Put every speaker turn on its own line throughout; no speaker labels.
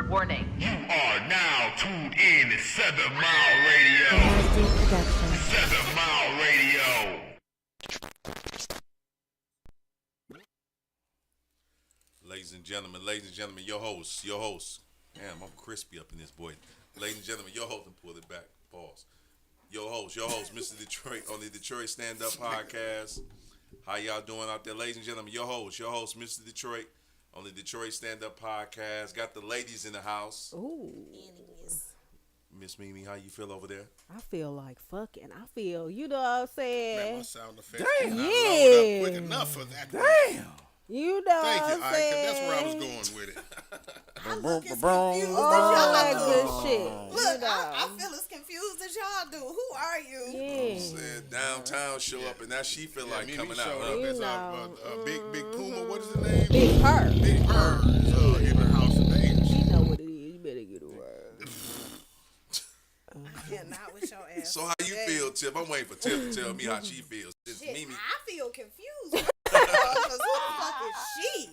Warning.
You are now tuned in to 7 Mile Radio. 7 Mile Radio.
Ladies and gentlemen, your host. Damn, I'm crispy up in this boy. Ladies and gentlemen, your host, and pull it back, pause. Your host, Mr. Detroit on the Detroit Stand Up Podcast. How y'all doing out there, ladies and gentlemen? Your host, Mr. Detroit on the Detroit Stand Up Podcast. Got the ladies in the house.
Ooh.
Miss Mimi, how you feel over there?
I feel like fucking. I feel, you know what I'm saying?
Man, my sound effects
Damn.
cannot load up quick enough for that.
Damn. You know
Thank
what
you,
I'm
Ike, 'cause
saying?
that's where I was going with it.
I look as confused
All that
as
good
y'all do.
shit.
Look,
you know.
I feel as confused as y'all do. Who are you?
Yeah.
I'm saying downtown show up, and now she feel like
Mimi
coming
showed
out.
up
You
as
know.
Big Puma. What is his name?
Big Purr.
Big Purr is in the house today.
You know what it is. You better get a word.
I cannot with your ass.
So how you feel, Tip? I'm waiting for Tip to tell me how she feels. It's
Shit,
Mimi.
I feel confused. Because who the fuck is she?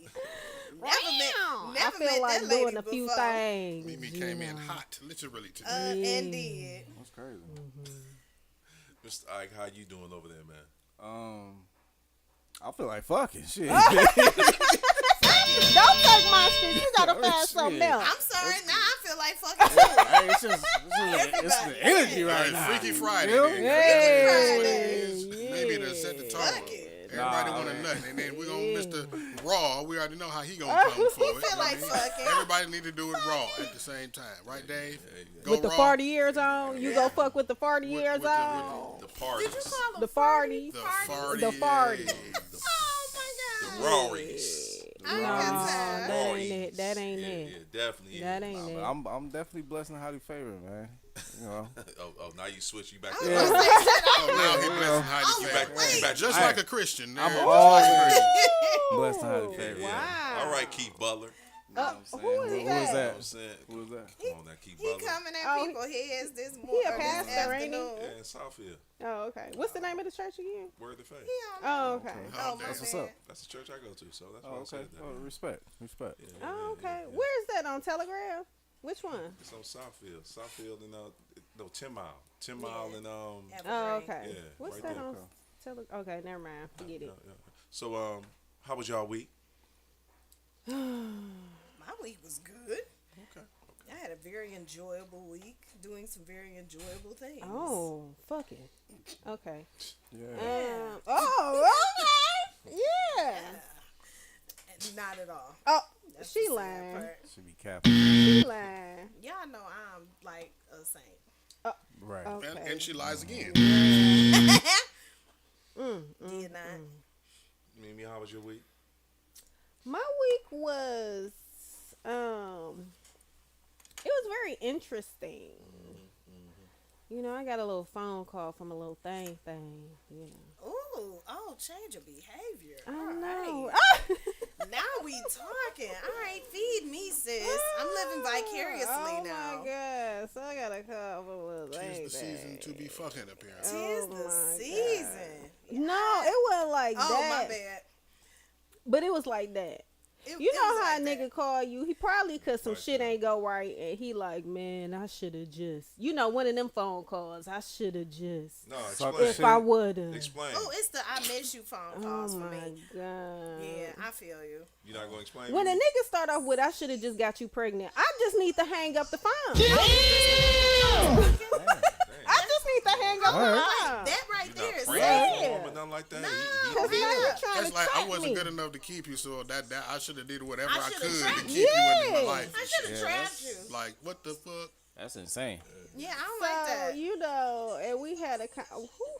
Never
I
met
feel like
that lady
doing a few
before.
things.
Mimi
you
came in
know.
hot, literally today.
And did.
That's crazy.
Mr. Ike, how you doing over there, man?
I feel like fucking shit.
Don't take my shit. You gotta find something else.
I'm sorry, now I feel like fucking too.
Hey, it's the energy right
It's
now.
Freaky Friday.
You know?
Then.
Hey,
That's what it is.
yeah.
Maybe to set the tone.
Fuck it.
Everybody
Nah,
want a
man.
nut, and then we gonna Mr. Raw. We already know how he gonna come for it.
feel
You know
like
what I mean?
fucking.
Everybody need to do it raw at the same time, right, Dave? Go
With the
raw.
40 years on, you go fuck with the 40 years
with the-
on.
The parties.
Did you call them
The party.
The farty.
The farty.
Oh
The
my god.
Rories.
I ain't got time.
That ain't it. That ain't
Yeah,
it.
yeah, definitely.
That
is.
ain't it.
I'm definitely blessing how you favorite, man. You know.
Oh, now you switch. You back
I
to
was gonna say shit.
Oh, now he blessing how
Oh,
you
back,
favorite.
you back
Just
Hey.
like a Christian.
I'm
there.
always
Just like a Christian.
blessed how you favorite.
Wow.
All right, Keith Butler.
Who is
Who is
that?
that?
I'm saying,
Who is that?
come on, now, Keith
He
Butler.
coming at
Oh,
people's heads this
he
morning.
a pastor, ain't he?
Yeah, in Southfield.
Oh, okay. What's the name of the church again?
Word of faith.
Oh, okay.
Oh, my
That's what's
bad.
up.
That's the church I go to, so that's why
Oh,
I
okay.
said that.
Oh, respect.
Oh, okay. Where's that on Telegraph? Which one?
It's on Southfield and no 10 Mile. 10 Mile and
Oh,
Evergreen.
okay.
Yeah,
What's
right
that
there.
on Telegraph? Okay, never mind. Forget it.
Yeah. So how was y'all week?
My week was good.
Okay.
I had a very enjoyable week, doing some very enjoyable things.
Oh, fuck it. Okay.
Yeah.
Oh, okay. Yeah.
Not at all.
Oh,
That's
she
the sad
lying.
part.
Should be careful.
She lying.
Y'all know I'm like a saint.
Right.
Okay.
And she lies again.
Did not.
Mimi, how was your week?
My week was it was very interesting. You know, I got a little phone call from a little thing, you know.
Ooh, oh, change of behavior.
I
All
know.
right. Now we talking. All right, feed me, sis. I'm living vicariously
oh
now.
my god, so I got a call from a little thing.
Tis the season to be fucking, apparently.
Tis
Oh
the
my
season.
No, it wasn't like
Oh,
that.
my bad.
But it was like that.
It-
You
it
know
was
how
like
a nigga
that.
call you? He probably cause some shit ain't go right, and he like, man, I should have just, you know, one of them phone calls. I should have just,
No,
Suck
explain.
if I would've.
Explain.
Oh, it's the I miss you phone calls
Oh
for
my
me.
god.
Yeah, I feel you.
You're not gonna explain.
When a
Mimi?
nigga start off with, I should have just got you pregnant. I just need to hang up the phone. I just need to hang up the phone.
That right
You
there
not
is
praying
sad.
for him or nothing like that.
No.
Cause now you're trying
It's
to
like I
track
wasn't
me.
good enough to keep you, so that I should have did whatever
I
I
shoulda
could to
trapped
keep
you.
you in my
Yeah.
life.
I should have
Yeah,
trapped you.
Like, what the fuck?
That's insane.
Yeah, I don't
So,
like that.
you know, and we had a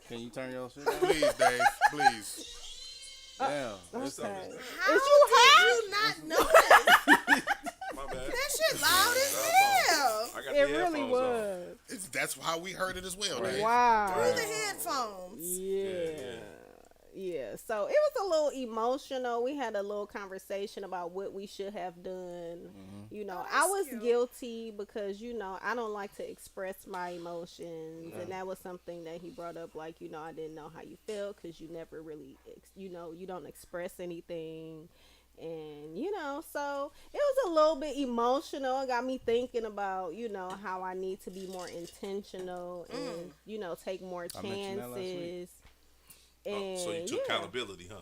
Can you turn your shit down?
Please, Dave, please.
Damn.
okay.
How
Is you high?
did you not notice?
My bad.
That shit loud as hell.
I got
It
the
really
headphones
was.
That's how we heard it as well, Dave.
Wow.
Through the headphones.
Yeah. So it was a little emotional. We had a little conversation about what we should have done. You know, I was
cute.
guilty because, you know, I don't like to express my emotions. And that was something that he brought up. Like, you know, I didn't know how you felt because you never really, you know, you don't express anything. And, so it was a little bit emotional. It got me thinking about, how I need to be more intentional and, take more
I mentioned that last week.
chances.
Oh,
And
so you took accountability, huh?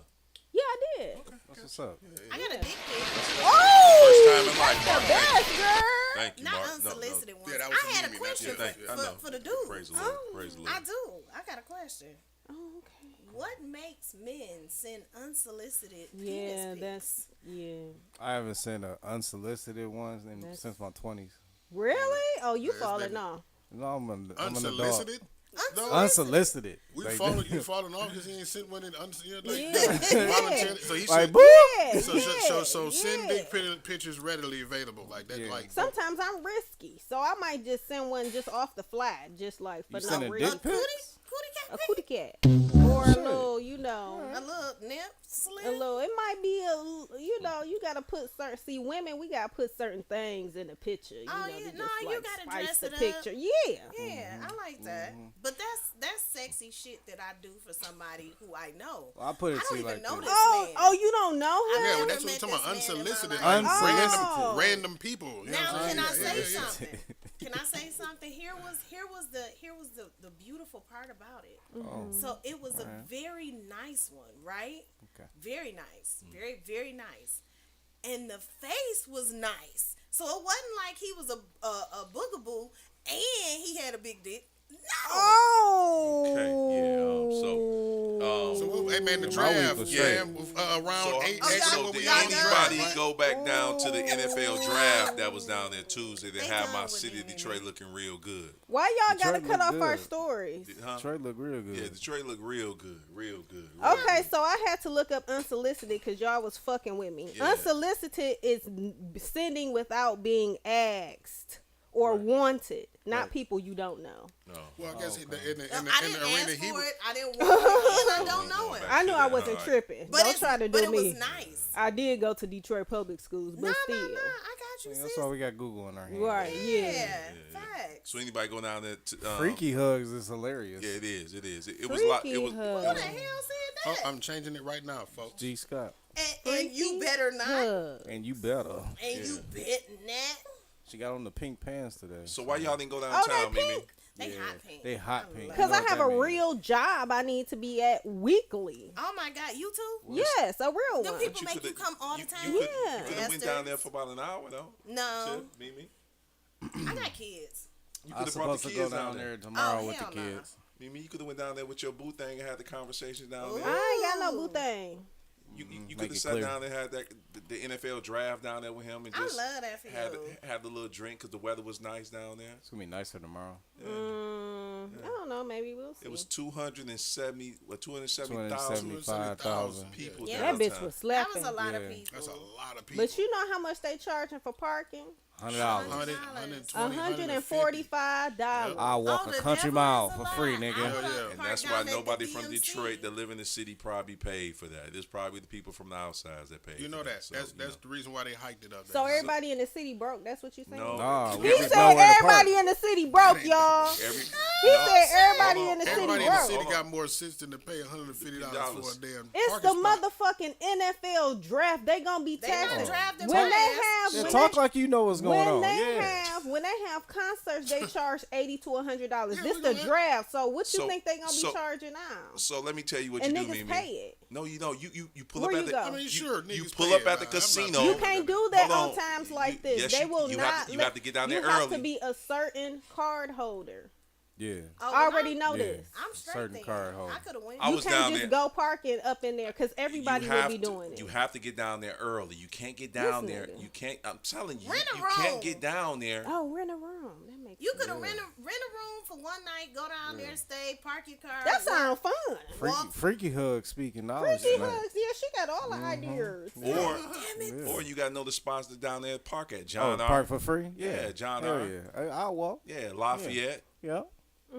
Yeah, I did.
That's what's up.
I got a dick pic.
First time in life, Mark.
Best, girl.
Thank you,
Not
Mark.
unsolicited ones.
Yeah, that was
I had a
Mimi,
question
that's
it. I know.
for the dude.
Praise the Lord. Praise the Lord.
I do. I got a question.
Oh, okay.
What makes men send unsolicited
Yeah,
penis pics?
I haven't sent an unsolicited ones since my 20s.
Really? Oh, you
That's
falling
been-
off.
No, I'm an adult.
Unsolicited? No,
Unsolicited.
you
Like,
falling off because he ain't sent one in
Yeah.
voluntarily. So he
like,
should.
boo!
Yeah,
So send
yeah.
big pictures readily available like that.
Yeah.
Like
Sometimes I'm risky, so I might just send one just off the fly, just like for
You
no
sending
reason.
dick pics?
A cootie cat, or a little,
A little nip slip.
a little. It might be you gotta put certain. See, women, we gotta put certain things in the picture.
Oh,
to
yeah.
just,
No, you
like,
gotta
spice
dress
the
it up.
picture. Yeah.
Yeah, I like that. But that's sexy shit that I do for somebody who I know.
I put it
I
to
don't
you
even
like
know
this.
this man.
Oh, you don't know him?
I
yeah,
never
well, that's what
met
we're talking about.
this man in my
Unsolicited,
life.
like
Unsolicited.
random people. You know
Now
what I'm
can I
saying?
say
Yeah.
something? Can I say something? Here was the beautiful part about it.
Oh.
So it was a very nice one, right?
Okay.
Very nice. Very, very nice. And the face was nice. So it wasn't like he was a boogaboo and he had a big dick. No.
Oh.
Okay,
So, hey man, the
My week
draft,
was
yeah,
straight.
around 8.
So
what
did
we got
anybody
right?
go back down to the NFL draft that was down there Tuesday that
They
had
done
my
with
city
it,
of Detroit looking real good?
Why y'all gotta
Detroit
cut off
look
our
good.
stories?
Huh?
Detroit look real good.
Yeah, Detroit looked real good, real good.
Okay, so I had to look up unsolicited because y'all was fucking with me.
Yeah.
Unsolicited is sending without being asked or wanted, not
Right.
people you don't know.
No.
Well, I guess in the
I
arena,
didn't
he
ask for
was.
it. I didn't want it. And I don't know it.
I knew I
Alright.
wasn't tripping.
But
Don't
it's-
try to
but
do
it
me.
was nice.
I did go to Detroit public schools, but
No,
still.
I got you,
Yeah,
sis.
that's why we got Google on our hands.
Right, yeah.
Yeah, facts.
So anybody go down there?
Freaky hugs is hilarious.
Yeah, it is. It is. It was a lot. It
Freaky
was.
hug.
Who the hell said
Oh,
that?
I'm changing it right now, folks.
G Scott.
And you better not.
Hug.
And you better.
And you bet not.
She got on the pink pants today.
So why y'all didn't go
Oh,
downtown,
they
Mimi?
pink?
They
Yeah,
hot pink.
They hot pink.
Because
You know
I
what
have
that
a
means.
real job I need to be at weekly.
Oh my God, you too?
Yes, a real
Them
one.
people make you
coulda-
come all the time?
You
Yeah.
could have went down there for about an hour, though.
No,
Shit, Mimi.
I got kids.
You
I'm
could have brought
supposed
the
to
kids
go down there
Oh,
tomorrow with the
hell nah.
kids.
Mimi, you could have went down there with your boo thing and had the conversations down there.
I ain't got no boo thing.
You
Make
could have
it
sat
clear.
down and had the NFL draft down there with him and
I
just
love that for
had
you.
had the little drink because the weather was nice down there.
It's gonna be nicer tomorrow.
I don't know. Maybe we'll see.
It was 270,000
275,000
people
Yeah.
downtown.
That bitch was
That
slapping.
was a lot
Yeah.
of people.
That's a lot of people.
But you know how much they charging for parking?
$100.
120,
$145.
I'll walk
Oh,
a
the
country
devil
mile
is
for
alive.
free,
I
nigga.
would've
Yeah.
And
parked
that's why
down at the
nobody from
DMC.
Detroit that live in the city probably paid for that. It's probably the people from the outsides that paid.
You know
for
that.
So,
That's
you know.
the reason why they hiked it up.
So
there.
everybody in the city broke. That's what you saying?
No.
Nah,
He
we
said
just nowhere to park.
everybody in the city broke, y'all.
Every,
He said everybody in the city
Everybody in the
broke.
city
Hold on.
got more sense than to pay $150 for a damn
It's
parking
the
spot.
motherfucking NFL draft. They gonna be
They not
taxing.
drafting
When
my
they
ass.
have
Yeah,
when
talk
they,
like you know what's going
when
on.
they
Yeah.
have concerts, they charge $80 to $100.
Yeah,
This
we
the
know that.
draft. So what you
So-
think they gonna be
so-
charging now?
So let me tell you what
And
you do,
niggas
Mimi.
pay it.
No, you don't. You pull
Where
up
you
at the.
go?
I mean, sure,
You
niggas
pull
pay
up
it,
at the
but I'm not
casino.
You
paying
can't
for
do
Hold
that
on.
on times like this.
Yes,
they
you-
will
you
not.
have to- you
let-
have to get down there
You have
early.
to be a certain card holder.
Yeah.
Oh,
I already
I'm-
know
Yeah.
this.
I'm straight
Certain
then.
card holder.
I could have went.
I
You
was
can't
down
just
there.
go parking up in there because everybody
you
will
have
be
to,
doing it.
You have to get down there early. You can't get down
This
there.
nigga.
You can't. I'm telling you,
Rent a
you can't
room.
get down there.
Oh, rent a room. That makes
You
sense.
could have rent a room for one night, go down there, stay, park your car.
That sounds fun.
Freaky hug speaking knowledge.
Freaky
man.
hugs. Yeah, she got all the ideas.
Or you got to know the spots that down there park at.
Oh,
John R.
park for free?
Yeah, John
Hell
R.
yeah. I'll walk.
Yeah, Lafayette.
Yeah.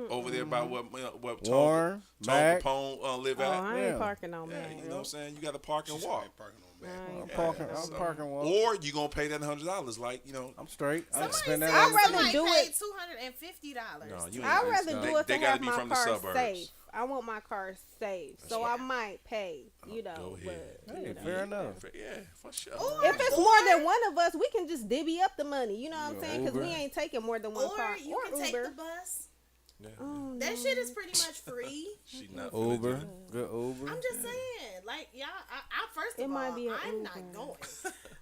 over there by what
Warren,
Tone
Mac.
Capone live
Oh,
at.
I ain't
Yeah.
parking on
Yeah,
that.
you know what I'm saying? You got to park and
She
walk.
ain't parking on back.
I'm parking one.
Or you gonna pay that $100, like
I'm straight. I
Somebody
spend that.
said
I'd rather
somebody
do
paid
it-
$250.
No, you
I'd
ain't-
rather
they-
do it
they
to
gotta
have
be
my
from the
car
suburbs.
safe. I want my car safe, so I might pay. You know,
Go ahead.
but
Hey,
you know.
fair enough.
Yeah, for sure.
If it's more than one of us, we can just divvy up the money. You know what I'm
Yeah,
saying? Because we
Uber.
ain't taking more than one
Or
car.
you
Or
can take the
Uber.
bus.
Yeah.
That shit is pretty much free.
She not finna
Uber,
do it.
good Uber.
I'm just saying, like y'all. I first of
It might
all,
be an
I'm not
Uber.
going.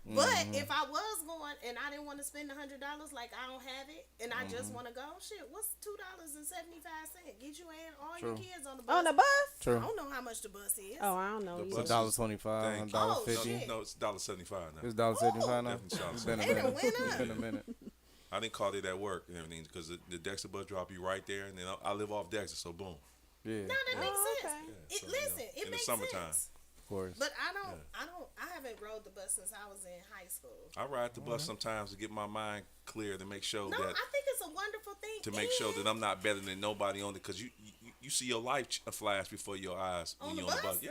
But if I was going and I didn't want to spend $100, like I don't have it, and I just want to go, shit, what's $2.75? Get you and all your
True.
kids on the bus.
On the bus?
I
True.
don't know how much the bus is.
Oh, I don't know.
The
either.
bus
It's $1.25,
Thank you.
Oh,
$1.50.
shit.
No, it's $1.75 now.
It's $1.75 now.
Definitely
It's been a
They done
minute.
went up.
It's been a minute.
I didn't call it at work and everything because the Dexter bus drop you right there, and then I live off Dexter, so boom.
Yeah,
No, that makes
Oh,
sense.
okay.
Yeah, so, you
Listen,
know,
it
in the
makes
summertime.
sense.
of course.
But I haven't rode the bus since I was in high school.
I ride the bus sometimes to get my mind clear to make sure
No,
that
I think it's a wonderful thing.
to make sure that I'm not better than nobody on it, because you see your life flash before your eyes when
On
you're
the
on the
bus?
bus.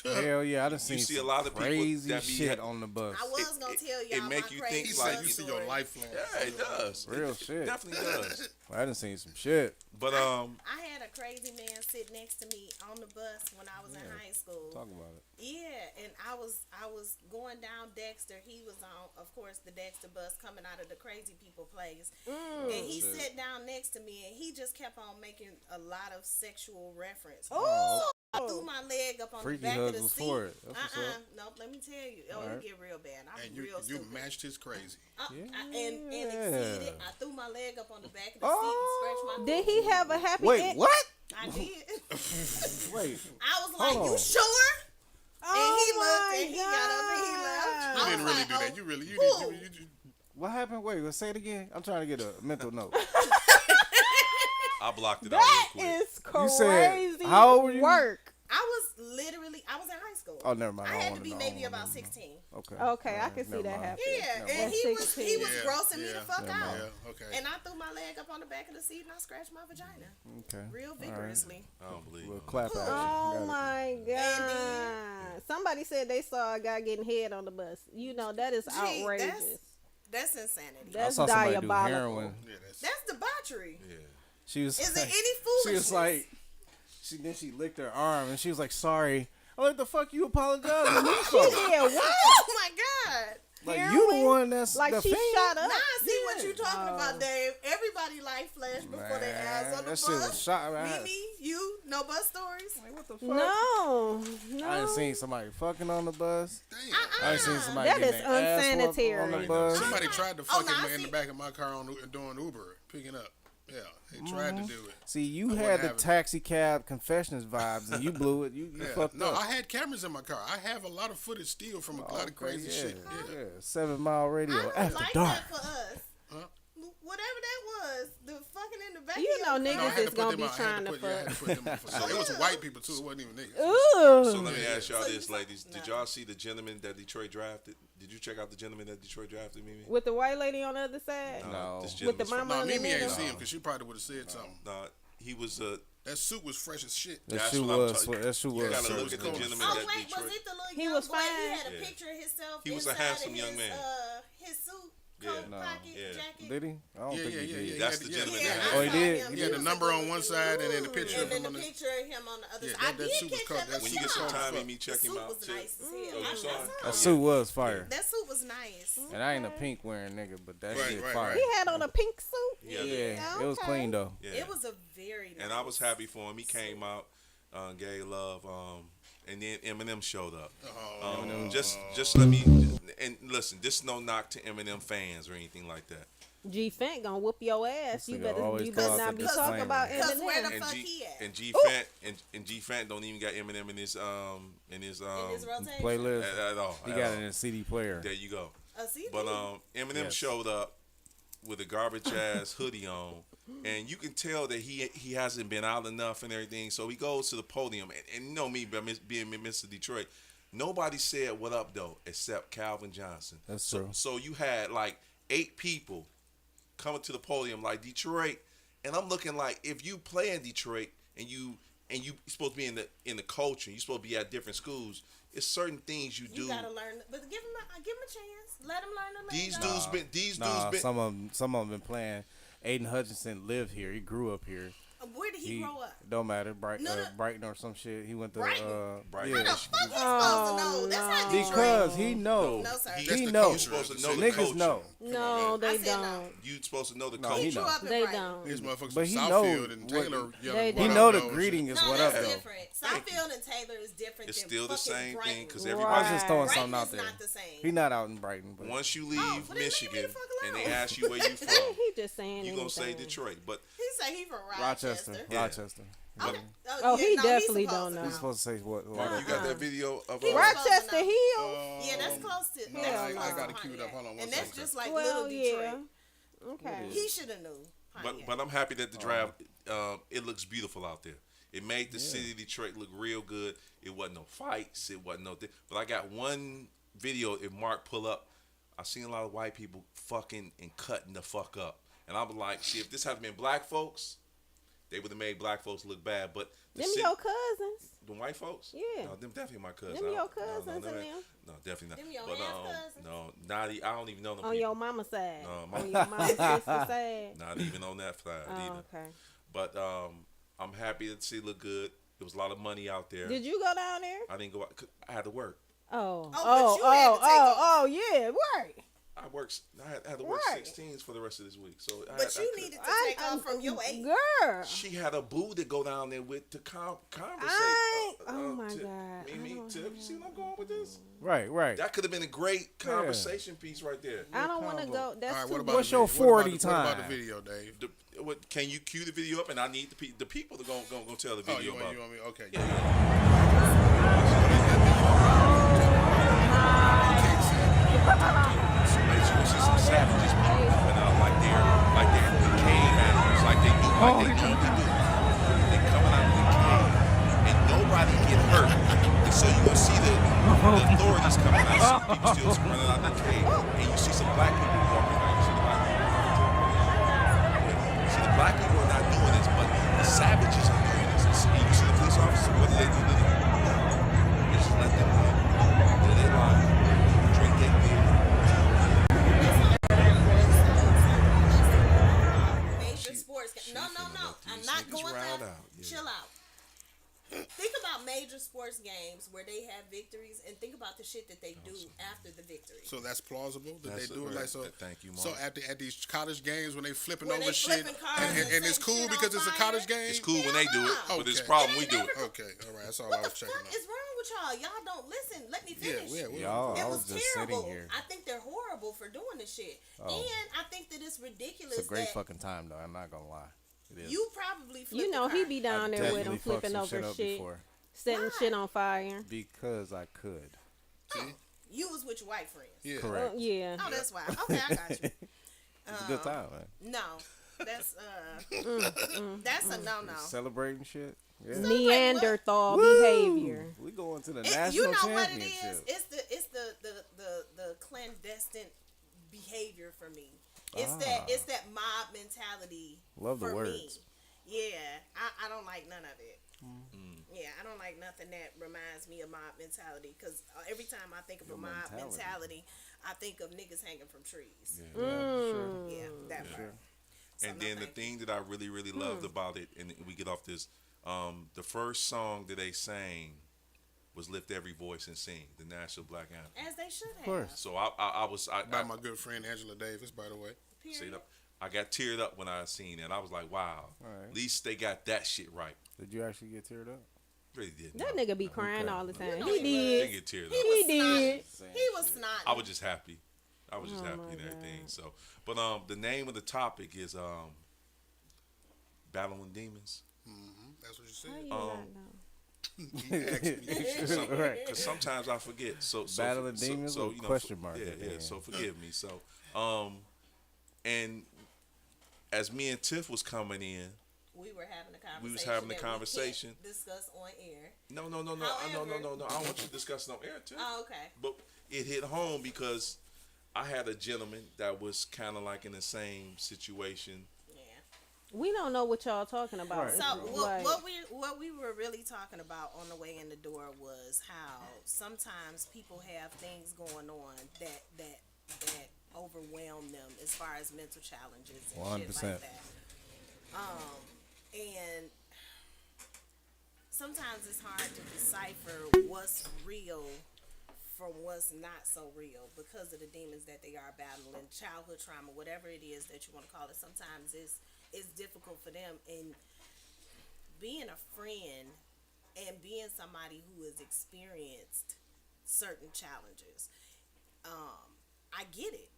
Yeah.
Hell yeah, I done seen
see a
some
lot of people
crazy
that be
shit
ha-
on the bus.
I was gonna tell
it
y'all
make
my
you
crazy
think
He
like
said you see
story.
your lifeline.
Yeah, it does.
Real
It
shit.
definitely does.
I done seen some shit.
But
I had a crazy man sit next to me on the bus when I was in high school.
Talk about it.
Yeah, and I was going down Dexter. He was on, of course, the Dexter bus coming out of the crazy people place. And he sat down next to me, and he just kept on making a lot of sexual reference.
Oh,
I threw my leg up on
Freaky
the back
hugs
of the
was
seat.
for it. That's what's up.
Nope, let me tell you. Oh,
Alright.
it get real bad. I'm
And
real
you
stupid.
matched his crazy.
And
Yeah.
exceeded. I threw my leg up on the back of the seat and scratched my
did he have a happy
Wait,
end-
what?
I did.
Wait.
I was like,
Hold
you
on.
sure?
Oh
And he
my
looked and he got up and he
God.
left.
You
I
didn't
was
really
like,
do that.
oh,
You really, you
who?
did. You
What happened? Wait, let's say it again. I'm trying to get a mental note.
I blocked it
That
out real quick.
is
You said-
crazy
how old were you?
work.
I was in high school.
Oh, never mind.
I
I
had
don't
to be
wanna know.
maybe about 16.
Okay.
Okay, I
Alright,
can see
never
that
mind.
happening.
Yeah,
Never
and
mind.
he was
16.
grossing me
Yeah,
the fuck
never
out.
mind.
Yeah, okay.
And I threw my leg up on the back of the seat and I scratched my vagina
Okay.
real
Alright.
vigorously.
I don't believe
We'll
it.
clap at you.
Oh
Got it.
my God. Somebody said they saw a guy getting head on the bus. You know, that is
Gee,
outrageous.
That's insanity.
I
That's
saw somebody do
diabolical.
heroin.
Yeah, that's
That's debauchery.
Yeah.
She was.
Is there any
She
foolishness?
was like, she licked her arm and she was like, sorry. I'm like, the fuck you apologizing to me
She
for?
did what?
Oh my God.
Like, you
Heroin?
the one that's
Like
the
she
fiend?
shot
Now
up.
I see what
Yeah.
you talking about, Dave. Everybody life flashed before their eyes on the
that shit was
bus.
shot. Man.
Mimi, you, no bus stories?
Like, what the fuck?
No,
I done
no.
seen somebody fucking on the bus.
damn.
I done seen somebody
That
getting
is
their ass whooped
unsanitary.
on the
Right.
bus.
Somebody tried to
Oh,
fuck
no, I
in the
see.
back of my car doing Uber, picking up. Yeah, they tried to do it.
See, you
wouldn't
had the
have it.
taxi cab confessions vibes, and you blew it. You
Yeah.
fucked
No,
up.
I had cameras in my car. I have a lot of footage still from a lot of crazy shit. Yeah.
7 Mile Radio
I don't
after
like
dark.
that for us.
Huh?
Whatever that was, the fucking in the back
You
of your
know
car.
niggas
No, I had
is
to put
gonna
them
be
on. I
trying
had
to
to put, yeah, I had to
fuck.
put them on for sale. It was white people too. It wasn't even niggas.
Ooh.
So let me ask y'all
So
this,
you-
ladies. Did y'all see the gentleman that Detroit drafted? Did you check out the gentleman that Detroit drafted, Mimi?
With the white lady on the other side?
No.
This
With the
gentleman's
mama
No,
on the
Mimi ain't
middle?
see him because she probably would have said something.
No, he was
That suit was fresh as shit.
That
That's
shoe
what I'm
was.
talking-
That shoe
You
was.
gotta
sir.
look at the
Cold.
gentleman
Oh
that
wait,
Detroit.
was it the little
He
young
was
boy?
fine.
He had a
Yeah.
picture of himself.
He was a
inside
handsome
of
young
his,
man.
His suit,
Yeah.
coat,
No.
pocket,
Yeah.
jacket.
Did he? I don't
Yeah,
think
yeah,
he
yeah,
did.
yeah.
That's the
Yeah,
gentleman
Yeah,
that
I
had
Oh, he
saw
did?
him.
He had the
was
number
a
on one
good
side and then the
looking
picture
dude.
of
and
him
then
on
the
the-
picture of him on the other
Yeah,
side.
that-
I
that
did
suit was
catch
cold.
that.
That
When
suit
you get
was
some
cold as
time,
fuck.
Mimi, check
The
him
suit
out
was
too.
nice as hell.
Oh, you
I
saw it?
That
saw
suit
it.
was fire.
That suit was nice.
And I ain't a pink wearing nigga, but that
Right,
shit
right,
fire.
right.
He had on a pink suit.
Yeah, it was
Okay.
clean though.
Yeah.
It was a very nice.
And I was happy for him. He came out, gave love, and then Eminem showed up. Just let me and listen. This is no knock to Eminem fans or anything like that.
G Fent gonna whoop your ass. You
nigga
better,
always
you
go
better
out
not
the
be talking
disclaimer.
about
Because where the
Eminem.
fuck
G
he at?
and G Fant don't even got Eminem in his
In his rotation.
Playlist.
at all.
He
at
got
all.
it in a CD player.
There you go.
A CD.
But Eminem
Yes.
showed up with a garbage ass hoodie on, and you can tell that he hasn't been out enough and everything. So he goes to the podium, and you know me, being Mr. Detroit, nobody said what up though except Calvin Johnson.
That's true.
So you had like 8 people coming to the podium like Detroit. And I'm looking like, if you play in Detroit and you supposed to be in the culture, you supposed to be at different schools. It's certain things you do.
You gotta learn, but give him a chance. Let him learn the
These
lingo.
dudes been.
Some of them been playing. Aiden Hutchinson lived here. He grew up here.
Where did he grow up?
Don't matter.
No.
Brighton or some shit. He went to
Brighton.
How the fuck he supposed to know? That's not Detroit.
because he knows.
No, sir.
He
You
knows.
supposed to know the
Niggas
culture.
know.
No, they
I said no.
don't.
You supposed to know the
No,
culture.
he
He grew
know.
up in
They
Brighton.
don't.
These motherfuckers
But
from
he
Southfield
know
and
what-
Taylor.
They
He
don't.
know the greeting is
No,
what
that's
up though.
different. Southfield and Taylor is different
It's
than
still the
fucking
same
Brighton.
thing because
I
everybody.
was just throwing
Brighton
something out
is
there.
not the same.
He not out in Brighton, but
Once you
Oh,
leave
well, then leave me
Michigan
the fuck
and they
alone.
ask you where you from,
He just saying
you gonna say
anything.
Detroit. But
He say he from
Rochester.
Rochester.
Yeah.
Rochester.
Oh, he
no,
definitely
supposed
don't
to
know.
He's supposed to say what?
you got that video of
He was-
Rochester
know.
Hills.
Yeah, that's close to.
No,
that's
I
close to
got it queued up.
Pontiac.
Hold on one
And that's
second.
just like
Well,
little Detroit.
yeah. Okay.
He should have knew.
but I'm happy that the drive it looks beautiful out there. It made the city of Detroit look real good. It wasn't no fights. It wasn't no thing. But I got one video. If Mark pull up, I seen a lot of white people fucking and cutting the fuck up. And I was like, see, if this had been black folks, they would have made black folks look bad. But the
Them
city,
your cousins.
the white folks,
Yeah.
no, them definitely my cousins.
Them
I
your
don't-
cousins
no,
and them.
no, definitely not.
Them your
but
half cousins?
no, not. I don't even know them.
On
people.
your mama's side.
No, my-
on your mama's sister's side.
Not even on that side
Oh,
either.
okay.
But I'm happy to see it look good. There was a lot of money out there.
Did you go down there?
I didn't go out. 'Cause I had to work.
Oh.
but
Oh,
you had to take off.
oh, yeah, right.
I worked. I had to work
Right.
16s for the rest of this week. So,
But you needed to take off from your 8.
Girl.
She had a boo to go down there with to conversate.
Oh my God.
Mimi, Tiff, you see what I'm going with this?
Right.
That could have been a great conversation piece right there.
I don't want to go.
All
That's
right,
too
what about
What's
the
your
video? What
40
about What about
time?
the video, Dave?
Can you cue the video up? And I need the people to go tell the
Oh,
video
you
about.
want me? Okay.
So make sure you see some savages coming out like they're cave animals, like they normally do. They coming out of the cave, and nobody get hurt. And so you gonna see the authorities coming out, some people still running out of the cave, and you see some black people walking out. See the black people are not doing this, but the savages are doing this. And you see the police officers, what do? They just let them go. They lie, drink their beer.
Major sports. No. I'm not going there. Chill out. Think about major sports games where they have victories, and think about the shit that they do after the victory.
So that's plausible that
That's
they do it like so.
Thank you, Mark.
So at these college games when they flipping
When
over
they
shit,
flipping cars and
and it's
setting
cool
shit
because
on
it's a
fire.
college game.
It's cool when they do it,
Yeah.
but it's a
Okay.
problem
It
we
ain't
do
never
it.
Okay, all right, that's all
What
I
the
was checking
fuck
out.
is wrong with y'all? Y'all don't listen. Let me finish.
Y'all, I
It
was
was
just
terrible.
sitting here.
I think they're horrible for doing this shit.
Oh.
And I think that it's ridiculous
It's a great
that
fucking time though. I'm not gonna lie. It is.
you probably flipped
You know,
the
he
car.
be down there with
Definitely
him flipping
fucked some
over
up
shit,
before
setting shit on fire.
because I could.
See?
You was with your white friends.
Yeah.
Correct.
Yeah.
Oh, that's why. Okay, I got you.
It's a good time, man.
No, that's that's a no.
Celebrating shit. Yeah.
Neanderthal behavior.
We going to the
You
national
know what it
championship.
is? It's the clandestine behavior for me. It's that mob mentality.
Love the
for
words.
Me. Yeah, I don't like none of it. Yeah, I don't like nothing that reminds me of mob mentality. Because every time I think of a mob mentality, I think of niggas hanging from trees. Yeah, that part. So
And
no,
then the
thank you.
thing that I really, really loved about it, and we get off this, the first song that they sang was "Lift Every Voice and Sing," the National Black Anthem.
As they should have.
course.
So I
By my good friend Angela Davis, by the way.
Period.
see, I got teared up when I seen it. I was like, wow,
Alright.
at least they got that shit right.
Did you actually get teared up?
Really did.
That nigga be crying all the time.
know
He
he
Didn't
did.
get teared
He
up.
was
He did.
snotty. He was snotty.
I was just happy. I was just
Oh
happy
my
and everything.
God.
So, but the name of the topic is Battling Demons.
That's what you
How you
said.
not know?
He asked me.
Right.
Because sometimes I forget. So
Battling Demons with question mark
Yeah,
at the
yeah.
end.
So forgive me. So, and as me and Tiff was coming in,
We were having a conversation.
We was having a
that we
conversation.
can't discuss on air.
no. I don't want you to discuss it on air too.
Oh, okay.
But it hit home because I had a gentleman that was kind of like in the same situation.
Yeah.
We don't know what y'all talking about.
Right.
So
Like,
what we were really talking about on the way in the door was how sometimes people have things going on that overwhelm them as far as mental challenges and shit
100%.
like that. And sometimes it's hard to decipher what's real from what's not so real because of the demons that they are battling, childhood trauma, whatever it is that you want to call it. Sometimes it's difficult for them, and being a friend and being somebody who has experienced certain challenges, I get it.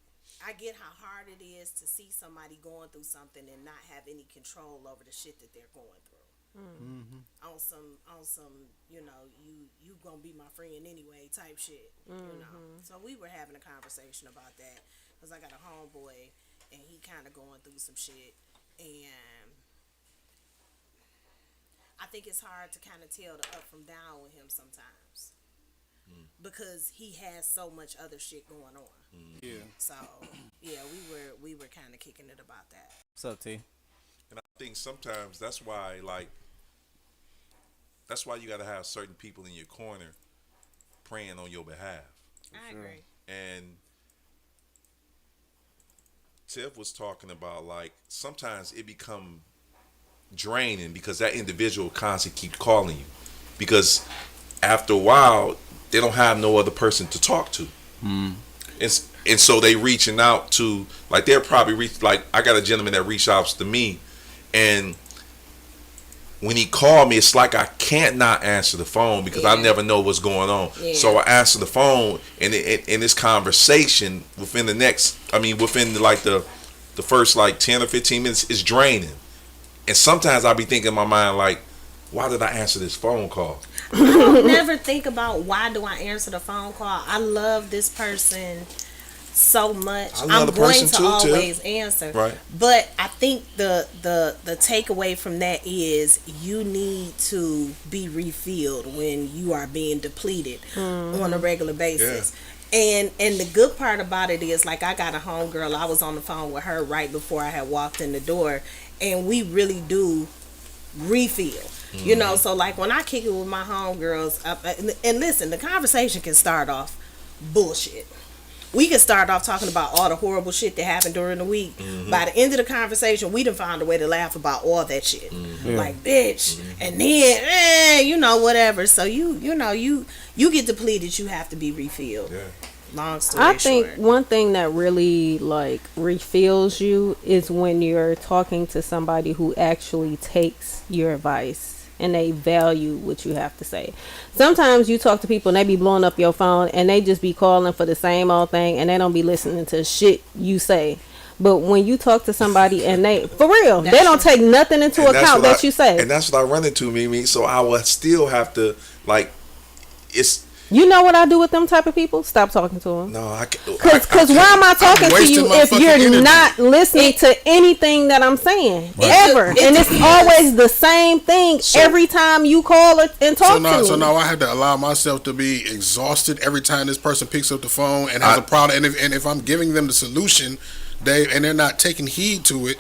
I get how hard it is to see somebody going through something and not have any control over the shit that they're going through. On some, you know, you gonna be my friend anyway type shit, you know. So we were having a conversation about that because I got a homeboy and he kind of going through some shit, and I think it's hard to kind of tell the up from down with him sometimes because he has so much other shit going on.
Yeah.
So yeah, we were kind of kicking it about that.
What's up, T?
And I think sometimes that's why you got to have certain people in your corner praying on your behalf.
I agree.
And Tiff was talking about, like, sometimes it become draining because that individual constantly keeps calling you, because after a while they don't have no other person to talk to. And so they reaching out to, like, they're probably like, I got a gentleman that reached out to me, and when he called me, it's like I can't not answer the phone because I never know what's going on.
Yeah.
So I answer the phone, and in this conversation within like the first like 10 or 15 minutes is draining. And sometimes I'll be thinking in my mind, like, why did I answer this phone call?
I don't never think about why do I answer the phone call. I love this person so much.
I love
I'm
the
going
person
to
too,
always
Tiff.
answer.
Right.
But I think the takeaway from that is you need to be refilled when you are being depleted on a regular basis. And the good part about it is, like, I got a homegirl. I was on the phone with her right before I had walked in the door, and we really do refill. You know, so like when I kick it with my homegirls, and listen, the conversation can start off bullshit. We can start off talking about all the horrible shit that happened during the week. By the end of the conversation, we done found a way to laugh about all that shit. Like, bitch, and then, you know, whatever. So you get depleted, you have to be refilled. Long story
I think
short.
one thing that really like refills you is when you're talking to somebody who actually takes your advice and they value what you have to say. Sometimes you talk to people and they be blowing up your phone and they just be calling for the same old thing and they don't be listening to shit you say. But when you talk to somebody and they, for real, they don't take nothing into account that you say.
And that's what I run into, Mimi. So I will still have to, like, it's.
You know what I do with them type of people? Stop talking to them.
No, I can't.
Because why am I talking to
wasting
you
my
if
fucking
you're
energy.
not listening to anything that I'm saying? Ever. And it's always the same thing every time you call and talk to me.
So now I have to allow myself to be exhausted every time this person picks up the phone and has a problem. And if I'm giving them the solution, they're not taking heed to it.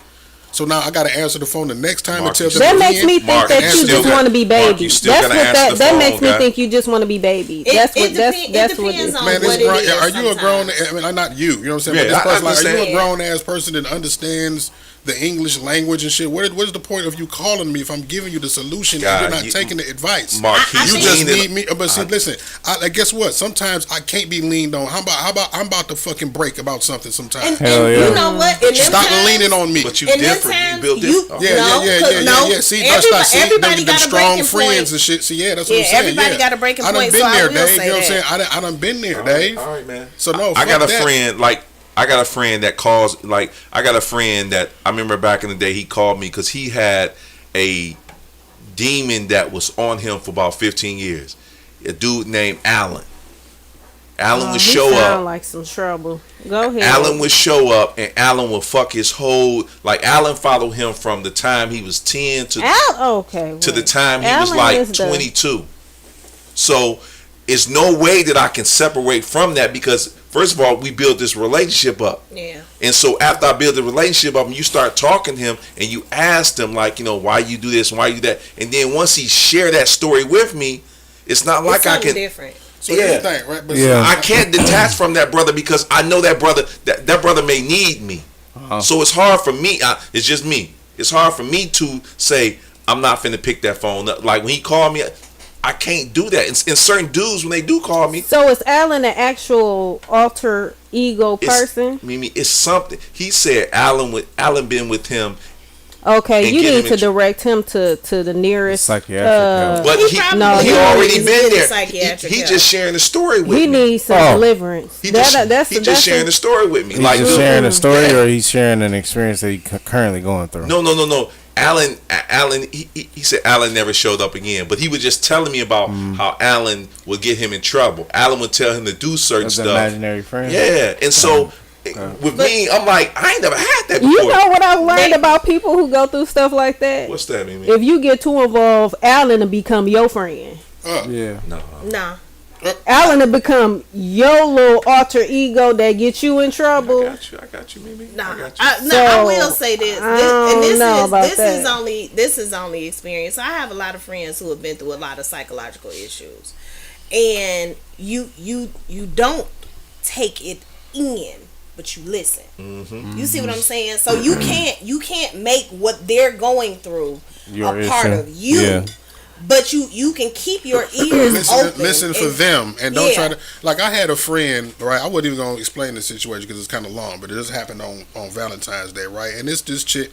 So now I got to answer the phone the next time and tell them.
That makes me think that you just want to be baby. That's what that makes me think you just want to be baby. That's what that's what it is.
Man,
what it is
are you a grown?
sometimes.
I mean, not you. You know what I'm saying?
Yeah,
But this person,
I
like, are you a
understand.
grown ass person that understands the English language and shit? What is the point of you calling me if I'm giving you the solution and you're not taking the advice?
Mark,
You just need me. But see, listen. Guess what? Sometimes I can't be leaned on. How about I'm about to fucking break about something sometimes.
And you know what? In them
Stop
times,
leaning on me.
But you
in them
different. You
times,
built different.
Yeah. See, that's not
everybody
them
got a
strong
breaking
friends
point.
and shit. See, that's what I'm saying.
Everybody got a breaking
I done
point,
been
so I
there,
will
Dave.
say
You know what I'm
that.
saying? I done been there, Dave.
All right, man.
So no,
I got a
fuck that.
friend, like, I got a friend that calls, like, I got a friend that I remember back in the day, he called me because he had a demon that was on him for about 15 years. A dude named Alan. Alan would show up.
Like some trouble. Go ahead.
Alan would show up and Alan would fuck his whole, like, Alan followed him from the time he was 10 to the time he was
Alan
like
is
22. So it's no way that I can separate from that because first of all, we build this relationship up.
Yeah.
And so after I build the relationship up and you start talking to him and you ask him like, why you do this and why you do that. And then once he share that story with me, it's not like
It's
I can.
different.
So here's the thing, right? But
I can't detach from that brother because I know that brother that brother may need me. So it's hard for me. It's just me. It's hard for me to say I'm not finna pick that phone up. Like when he called me, I can't do that. And certain dudes when they do call me,
So is Alan an actual alter ego person?
Mimi, it's something. He said Alan been with him.
Okay,
and
you
get
need
him
to
in
direct him to the nearest
Psychiatric help.
But
He probably
no,
he
he
already
needs
been there.
psychiatric
He
help.
just sharing the story with
He
me.
needs some deliverance.
He just sharing the story with me.
He's
Like
just sharing a story,
yeah.
or he's sharing an experience that he's currently going through.
No. Alan, he said Alan never showed up again, but he was just telling me about how Alan would get him in trouble. Alan would tell him to do certain
That's
stuff.
an imaginary friend.
Yeah, and so with me, I'm like, I ain't never had that before.
You know what I've learned about people who go through stuff like that?
What's that mean?
If you get too involved, Alan will become your friend.
Yeah.
No.
Nah.
Alan will become your little alter ego that gets you in trouble.
I got you, Mimi.
Nah,
I got you.
I will say this.
I don't know about
this
that.
is only experience. I have a lot of friends who have been through a lot of psychological issues, and you don't take it in, but you listen.
Mm-hmm.
You see what I'm saying? So you can't make what they're going through
Your
a part
issue.
of you.
Yeah.
But you can keep your ears open.
listen for them, and don't try to. Like I had a friend, right? I wasn't even gonna explain the situation because it's kind of long, but it just happened on Valentine's Day, right? And this chick,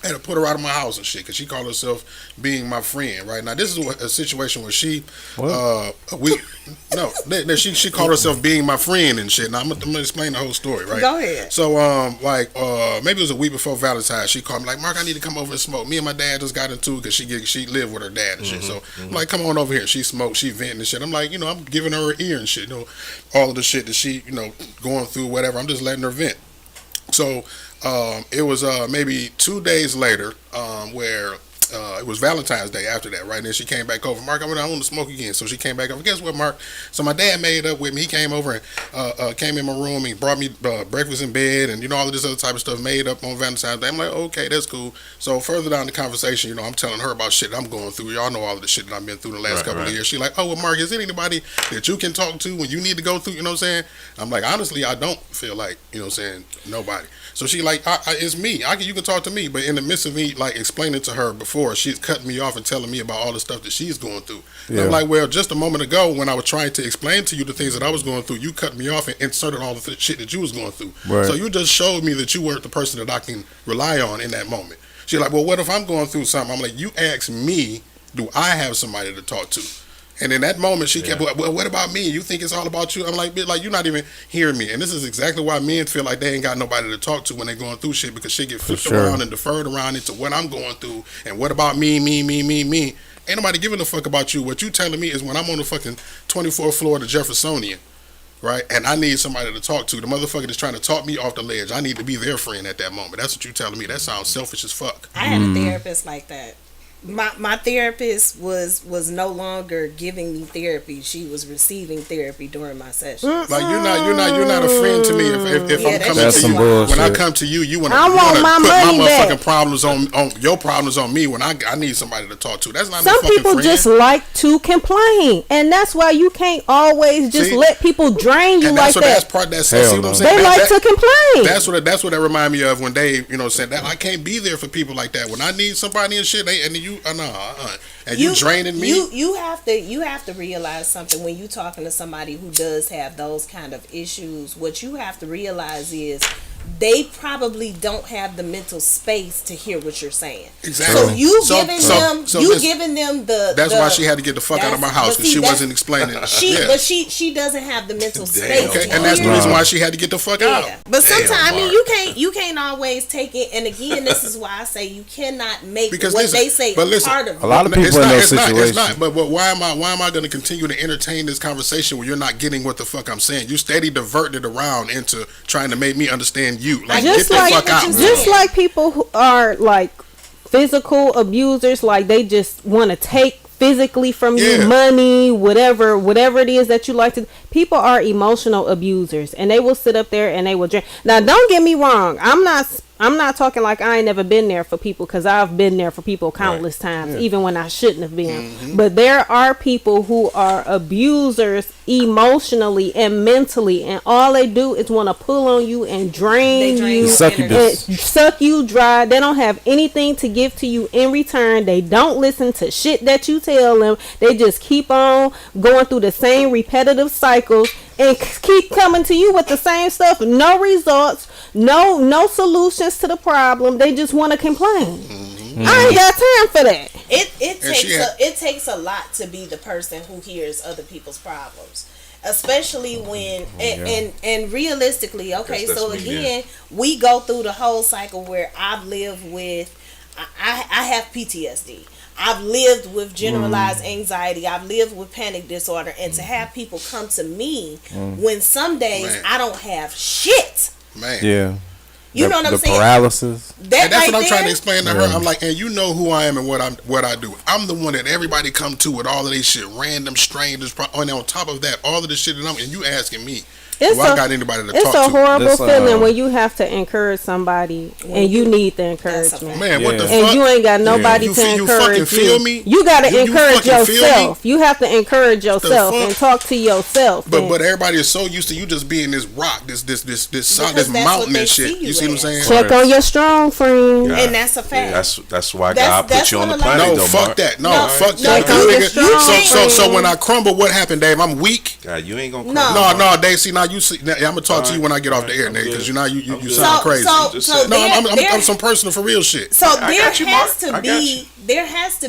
I had to put her out of my house and shit because she called herself being my friend, right? Now this is a situation where she, she called herself being my friend and shit. Now I'm gonna explain the whole story, right?
Go ahead.
So maybe it was a week before Valentine's. She called me like, Mark, I need to come over and smoke. Me and my dad just got into it because she lived with her dad and shit. So I'm like, come on over here. She smoked, she venting and shit. I'm like, I'm giving her an ear and shit. All of the shit that she going through, whatever. I'm just letting her vent. So it was maybe 2 days later where it was Valentine's Day after that, right? And then she came back over. Mark, I want to smoke again. So she came back over. Guess what, Mark? So my dad made up with me. He came over and came in my room. He brought me breakfast in bed and, all of this other type of stuff made up on Valentine's Day. I'm like, okay, that's cool. So further down the conversation, I'm telling her about shit that I'm going through. Y'all know all of the shit that I've been through the last couple of years. She like, oh, well, Mark, is there anybody that you can talk to when you need to go through, you know what I'm saying? I'm like, honestly, I don't feel like, nobody. So she like, it's me. You can talk to me. But in the midst of me like explaining to her before, she's cutting me off and telling me about all the stuff that she's going through. And I'm like, well, just a moment ago when I was trying to explain to you the things that I was going through, you cut me off and inserted all the shit that you was going through. Right. So you just showed me that you weren't the person that I can rely on in that moment. She's like, well, what if I'm going through something? I'm like, you ask me, do I have somebody to talk to? And in that moment, she kept, well, what about me? You think it's all about you? I'm like, you're not even hearing me. And this is exactly why men feel like they ain't got nobody to talk to when they're going through shit, because shit get flipped around and deferred around into what I'm going through and what about me. Ain't nobody giving a fuck about you. What you telling me is when I'm on the fucking 24th floor of the Jeffersonian, right, and I need somebody to talk to, the motherfucker that's trying to talk me off the ledge, I need to be their friend at that moment. That's what you telling me. That sounds selfish as fuck.
I had a therapist like that. My therapist was no longer giving me therapy. She was receiving therapy during my session.
Like you're not a friend to me if I'm coming to you.
Bullshit.
When I come to you, you want to
I want my
put
money
my
back.
motherfucking problems on your problems on me when I need somebody to talk to. That's not
Some
no fucking
people
friend.
just like to complain, and that's why you can't always just
See?
let people drain you
And
like
that's
that.
that's
Hell
see what I'm
no.
saying?
They like to complain.
That's what that remind me of when Dave, said that I can't be there for people like that. When I need somebody and shit, and you draining me.
You have to realize something when you talking to somebody who does have those kind of issues. What you have to realize is they probably don't have the mental space to hear what you're saying.
Exactly.
So giving them the.
That's why she had to get the fuck out of my house because she wasn't explaining.
But she doesn't have the mental space.
Okay,
to
and that's
hear.
the reason why she had to get the fuck out.
But sometimes you can't always take it. And again, this is why I say you cannot make what they say part of it.
A lot of people in those situations.
It's not. But why am I going to continue to entertain this conversation when you're not getting what the fuck I'm saying? You steady diverted it around into trying to make me understand you. Like
just
get the fuck out.
Just like people who are like physical abusers, like they just want to take physically from
Yeah.
you, money, whatever it is that you like to. People are emotional abusers, and they will sit up there and they will drink. Now, don't get me wrong. I'm not talking like I ain't never been there for people, because I've been there for people countless times, even when I shouldn't have been. But there are people who are abusers emotionally and mentally, and all they do is want to pull on you and drain you,
Succubus.
and suck you dry. They don't have anything to give to you in return. They don't listen to shit that you tell them. They just keep on going through the same repetitive cycles and keep coming to you with the same stuff. No results, no solutions to the problem. They just want to complain. I ain't got time for that.
It takes a lot to be the person who hears other people's problems, especially when and realistically, okay,
That's
so
me,
again, we go through the whole cycle where I've lived with I have PTSD. I've lived with generalized anxiety. I've lived with panic disorder, and to have people come to me when some days I don't have shit.
Man.
Yeah.
You know what I'm saying?
The paralysis.
And that's
right
what I'm trying to
there,
explain to her. I'm like, and you know who I am and what I do. I'm the one that everybody come to with all of this shit, random strangers. And on top of that, all of the shit that I'm, and you asking me, do I got anybody to talk to?
It's a horrible
This,
feeling when you have to encourage somebody and you need the encouragement.
Man, what the fuck?
And you ain't got nobody
You
to
fucking
encourage
feel
you.
me?
You gotta
You
encourage
fucking feel me?
yourself. You have to encourage yourself
fuck?
and talk to yourself.
But everybody is so used to you just being this rock, this
that's
mountain
what
and
they
shit.
see you
You see what I'm
as.
saying?
check on your strong friend.
Yeah.
and that's a fact.
That's why
That's-
God put
that's
you on
what
the
a lot
planet.
No,
though,
fuck
Mark.
that. No,
No,
fuck
no,
that.
you
Cause
ain't
nigga, so
strong.
when I crumble, what happened, Dave? I'm weak.
God, you ain't gonna.
No.
No, Dave. See, now you see. Now, I'm gonna talk to you when I get off the air,
I'm
nigga, because
good.
you
I'm good.
sound crazy.
So
No,
there-
I'm some personal for real shit.
So
I
there
got you, Mark.
has
I
to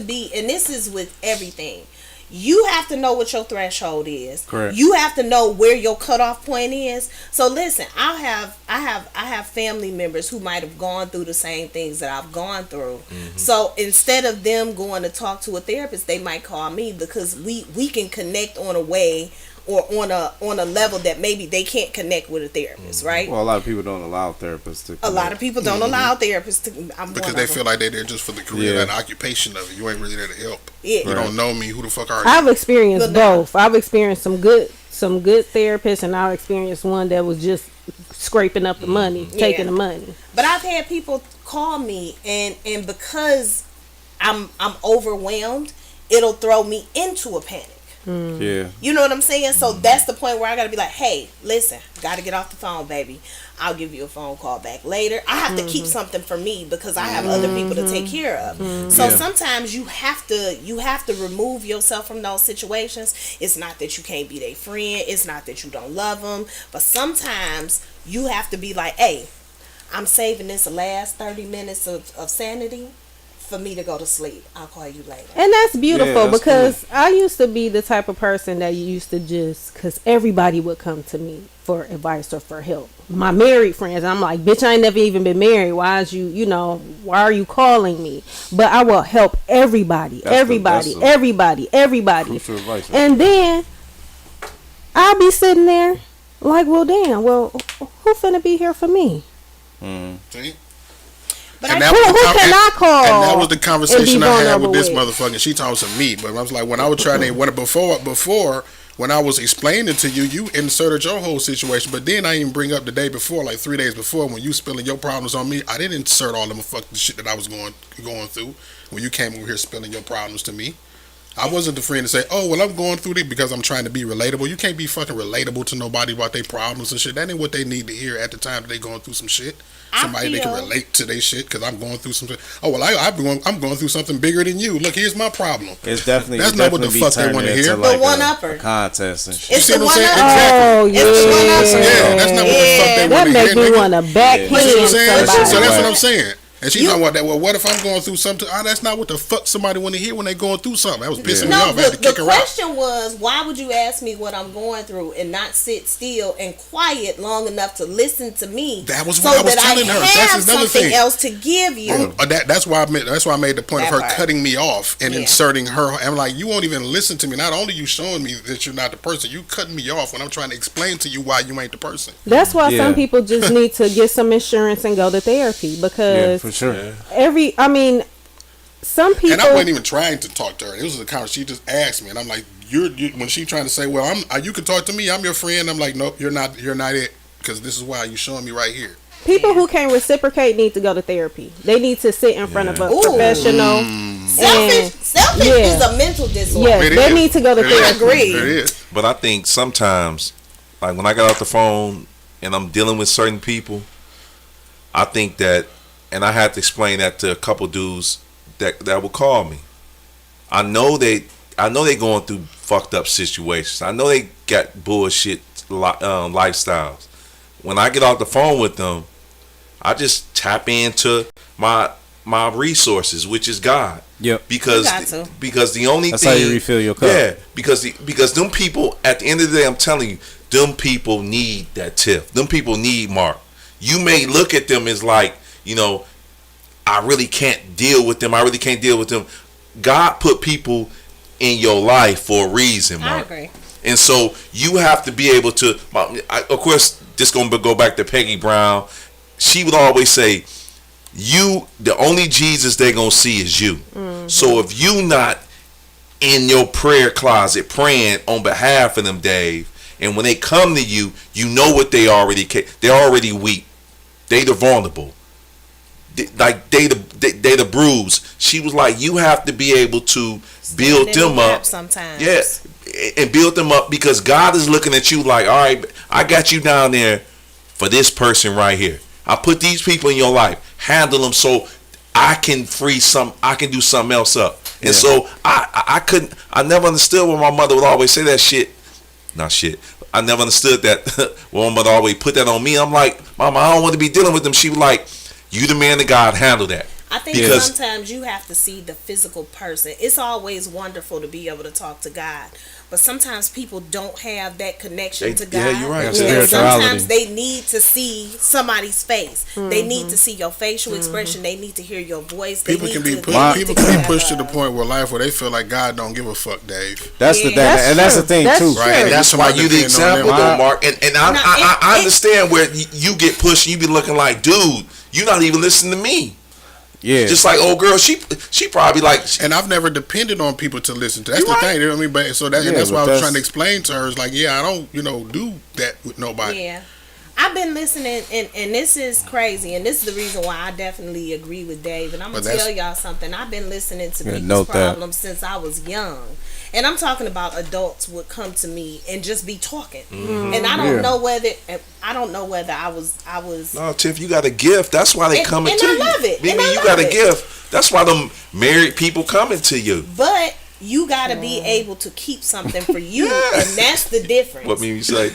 got
be, and this is with everything. You have to know what your threshold is.
Correct.
You have to know where your cutoff point is. So listen, I have family members who might have gone through the same things that I've gone through. So instead of them going to talk to a therapist, they might call me, because we can connect on a way or on a level that maybe they can't connect with a therapist, right?
Well, a lot of people don't allow therapists to.
A lot of people don't allow therapists to.
Because they feel like they're there just for the career and occupation of it. You ain't really there to help.
Yeah.
You don't know me. Who the fuck are you?
I've experienced
But now-
both. I've experienced some good therapists, and I've experienced one that was just scraping up the money, taking the money.
But I've had people call me, and because I'm overwhelmed, it'll throw me into a panic.
Yeah.
You know what I'm saying? So that's the point where I gotta be like, hey, listen, gotta get off the phone, baby. I'll give you a phone call back later. I have to keep something for me because I have other people to take care of. So sometimes you have to remove yourself from those situations. It's not that you can't be their friend. It's not that you don't love them. But sometimes you have to be like, hey, I'm saving this last 30 minutes of sanity for me to go to sleep. I'll call you later.
And that's beautiful,
that's
because I used to be the type of person that used to just, because everybody would come to me for advice or for help. My married friends, I'm like, bitch, I ain't never even been married. Why are you calling me? But I will help everybody,
That's
everybody.
Crucial advice.
And then I'll be sitting there like, well, damn, who finna be here for me?
See?
But
And
I
that
Who
was the
can I call?
And that was the conversation I had with this
vulnerable
motherfucker. She talks to me, but I was like, when I was trying to before when I was explaining to you, you inserted your whole situation. But then I even bring up the day before, like 3 days before, when you spilling your problems on me. I didn't insert all them fucking shit that I was going through when you came over here spilling your problems to me. I wasn't the friend to say, oh, well, I'm going through this because I'm trying to be relatable. You can't be fucking relatable to nobody about their problems and shit. That ain't what they need to hear at the time that they going through some shit. Somebody they can relate to their shit, because I'm going through some shit. Oh, well, I'm going through something bigger than you. Look, here's my problem.
It's definitely
That's not what the fuck they want to hear.
The one-upper.
A contest and shit.
It's
See
the
what I'm
one
saying?
up.
Exactly.
Oh,
It's the one up.
Yeah, that's not what the fuck they
That
want to
make
hear,
me
nigga.
want to
You see what I'm
backhand
saying?
somebody.
So that's what I'm saying. And she's talking about that. Well, what if I'm going through something? That's not what the fuck somebody want to hear when they going through something. That was pissing me
No,
off. I had to
the
kick her out.
question was, why would you ask me what I'm going through and not sit still and quiet long enough to listen to me?
That was
so
what I was
that
telling her.
have
That's another
something
thing.
else to give you.
That's why I made the point of
That
her
part.
cutting me off and
Yeah.
inserting her. I'm like, you won't even listen to me. Not only you showing me that you're not the person, you cutting me off when I'm trying to explain to you why you ain't the person.
That's why
Yeah.
some people just need to get some insurance and go to therapy,
Yeah,
because
for sure.
some people.
And I wasn't even trying to talk to her. It was a conversation. She just asked me, and I'm like, when she trying to say, well, you can talk to me. I'm your friend. I'm like, nope, you're not it, because this is why you showing me right here.
People who can't reciprocate need to go to therapy. They need to sit in front of a professional.
Selfish is a mental disorder.
Yes, they need to go to therapy.
I agree.
It is.
But I think sometimes, like when I got off the phone and I'm dealing with certain people, I think that, and I had to explain that to a couple dudes that would call me. I know they going through fucked up situations. I know they got bullshit lifestyles. When I get off the phone with them, I just tap into my resources, which is God.
Yep.
Because the only
that's
thing,
how you refill your cup.
Yeah. Because them people, at the end of the day, I'm telling you, them people need that tip. Them people need Mark. You may look at them as like, I really can't deal with them. God put people in your life for a reason, Mark.
I agree.
And so you have to be able to. Of course, this gonna go back to Peggy Brown. She would always say, the only Jesus they're gonna see is you. Mm-hmm. So if you not in your prayer closet praying on behalf of them, Dave, and when they come to you, you know what they're already weak. They the vulnerable. They the bruised. She was like, you have to be able to build them up
sometimes.
Yes, and build them up, because God is looking at you like, all right, I got you down there for this person right here. I put these people in your life. Handle them so I can do something else up. And so I never understood when my mother would always say that shit. Not shit. I never understood that when my mother always put that on me. I'm like, Mama, I don't want to be dealing with them. She was like, you the man of God, handle that.
I think sometimes you have to see the physical person. It's always wonderful to be able to talk to God, but sometimes people don't have that connection to God.
Yeah, you're right.
And sometimes they need to see somebody's face. Mm-hmm. They need to see your facial expression. They need to hear your voice.
People can be pushed to the point where they feel like God don't give a fuck, Dave.
That's the thing, and that's the thing too,
right? And that's why you the example, though, Mark. And I understand where you get pushed. You be looking like, dude, you not even listening to me. Yeah, just like old girl, she probably like.
And I've never depended on people to listen to. That's the thing, you know what I mean. But so that's why I was trying to explain to her. It's like, I don't, do that with nobody.
Yeah, I've been listening, and this is crazy, and this is the reason why I definitely agree with Dave. And I'm gonna tell y'all something. I've been listening to people's problems since I was young. And I'm talking about adults would come to me and just be talking, and I don't know whether I was.
No, Tiff, you got a gift. That's why they coming to you.
And I love it.
You got a gift. That's why them married people coming to you.
But you got to be able to keep something for you, and that's the difference.
What mean you say?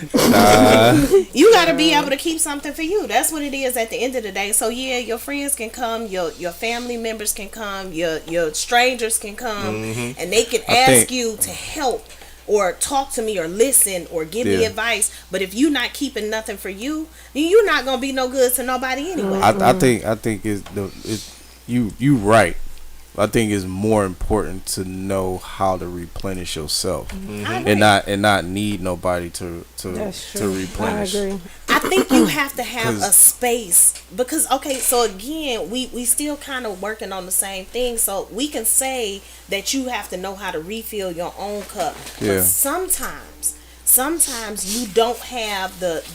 You got to be able to keep something for you. That's what it is at the end of the day. So your friends can come, your family members can come, your strangers can come, and they can ask you to help or talk to me or listen or give me advice. But if you're not keeping nothing for you, then you're not gonna be no good to nobody anyway.
I think you right. I think it's more important to know how to replenish yourself, and not need nobody to replenish.
I agree.
I think you have to have a space, because so again, we still kind of working on the same thing. So we can say that you have to know how to refill your own cup, but sometimes you don't have the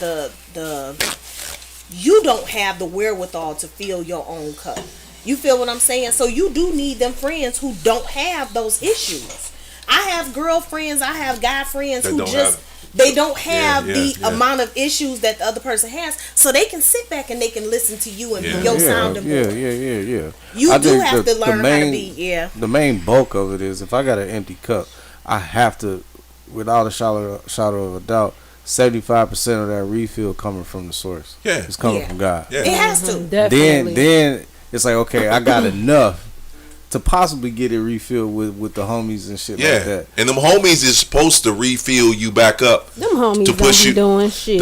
wherewithal to fill your own cup. You feel what I'm saying? So you do need them friends who don't have those issues. I have girlfriends, I have guy friends who don't have the amount of issues that the other person has, so they can sit back and they can listen to you and be your sounding board.
Yeah.
You do have to learn how to be. The
main bulk of it is, if I got an empty cup, I have to, without a shadow of a doubt, 75% of that refill coming from the source. Yeah, it's coming from God.
Yeah. It has to.
Definitely.
Then it's like, okay, I got enough to possibly get it refilled with the homies and shit like that.
And them homies is supposed to refill you back up.
Them homies
to push
don't be doing shit.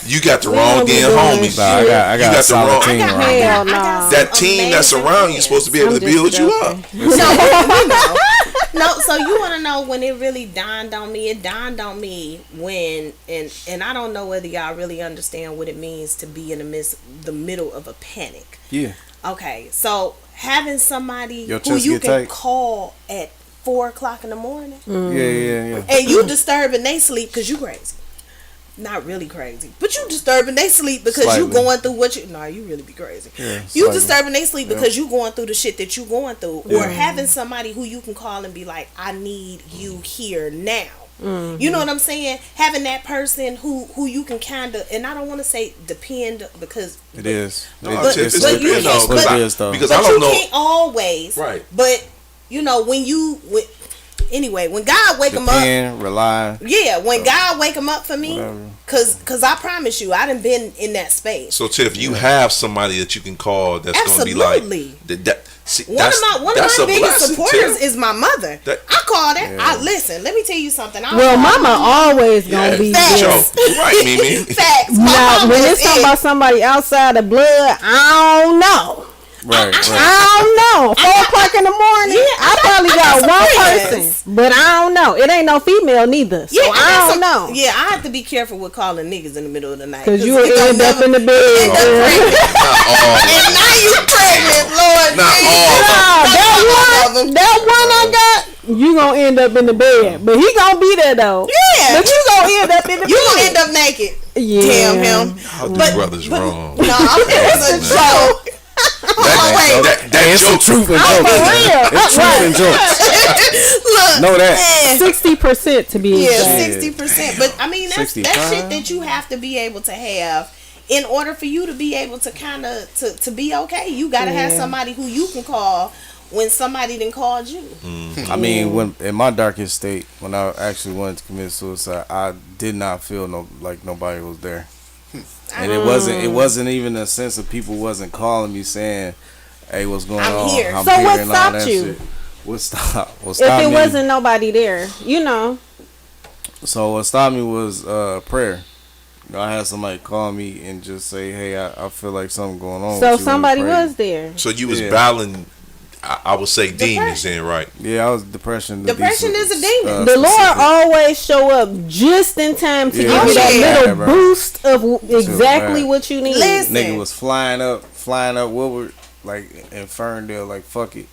You got the wrong damn homies.
I got a solid team around me.
That team that's around you supposed to be able to build you up.
No, so you want to know when it really dawned on me? It dawned on me when, and I don't know whether y'all really understand what it means to be in the middle of a panic.
Yeah.
Okay, so having somebody
Your
who
chest
you
get
can
tight?
call at 4:00 in the morning,
Yeah.
and you disturbing they sleep because you crazy. Not really crazy, but you disturbing they sleep because you
Slightly.
going through what you. Nah, you really be crazy.
Yeah,
You
slightly.
disturbing they sleep because you going through the shit that you going through, or
Yeah.
having somebody who you can call and be like, I need you here now. You know what I'm saying? Having that person who you can kind of, and I don't want to say depend because
It is.
No,
It's
it's
but you
depend
can't-
on-
but-
what it is, though.
because
but
I don't
you
know.
can't always.
Right.
But you know when anyway, when God wake him up,
Depend, rely.
yeah, when God wake him up for me,
Whatever.
cause I promise you, I done been in that space.
So Tiff, you have somebody that you can call that's going to be like
Absolutely.
see,
One of my
that's a
biggest
blessing,
supporters
Tiff.
is my mother.
That-
I call that. I listen. Let me tell you something.
Well, mama always gonna be
Facts.
there.
Joe, you right, Mimi.
Facts. My
Now,
mama
when
is
it's talking
it.
about somebody outside of blood, I don't know.
Right.
I don't know. 4:00 in the morning.
Yeah,
I probably got
some
one
friends.
person, but I don't know. It ain't no female neither, so
Yeah,
I don't know.
Yeah, I have to be careful with calling niggas in the middle of the night.
Cause you
it don't
end up
never-
in the
end
bed.
up pregnant.
Not all.
And now you pregnant, Lord.
Not
Jesus.
all.
That one I got, you gonna end up in the bed, but he gonna be there though.
Yeah.
But you gonna end up in the
You
bed.
gonna end up naked.
Yeah.
Damn him.
How the brother's wrong.
No, it's a joke.
That
It's some
joke.
truth in
I'm
jokes.
for real.
It's truth in jokes.
Look,
Know that.
60% to be
yeah,
exact.
60%. But I mean, that's
65?
shit that you have to be able to have in order for you to be able to kind of to be okay. You gotta have
Yeah.
somebody who you can call when somebody done called you.
I mean, when in my darkest state, when I actually wanted to commit suicide, I did not feel like nobody was there, and it wasn't even a sense of people wasn't calling me saying, "Hey, what's going
I'm
on?"
here.
I'm
So
here
what
and all
stopped
that
you?
shit. What stopped
If it
me?
wasn't nobody there, you know.
So what stopped me was prayer. You know, I had somebody call me and just say, "Hey, I feel like something going on."
So
with you.
somebody
Let me pray."
was there.
So you was
Yeah.
battling, I would say demons then, right?
Yeah, I was depression.
Depression is a demon.
The Lord always show up just in time to
Yeah,
give you that
yeah.
little
bro.
boost of exactly
bad.
what you need.
Listen.
Nigga was flying up. What were like in Ferndale? Like fuck it.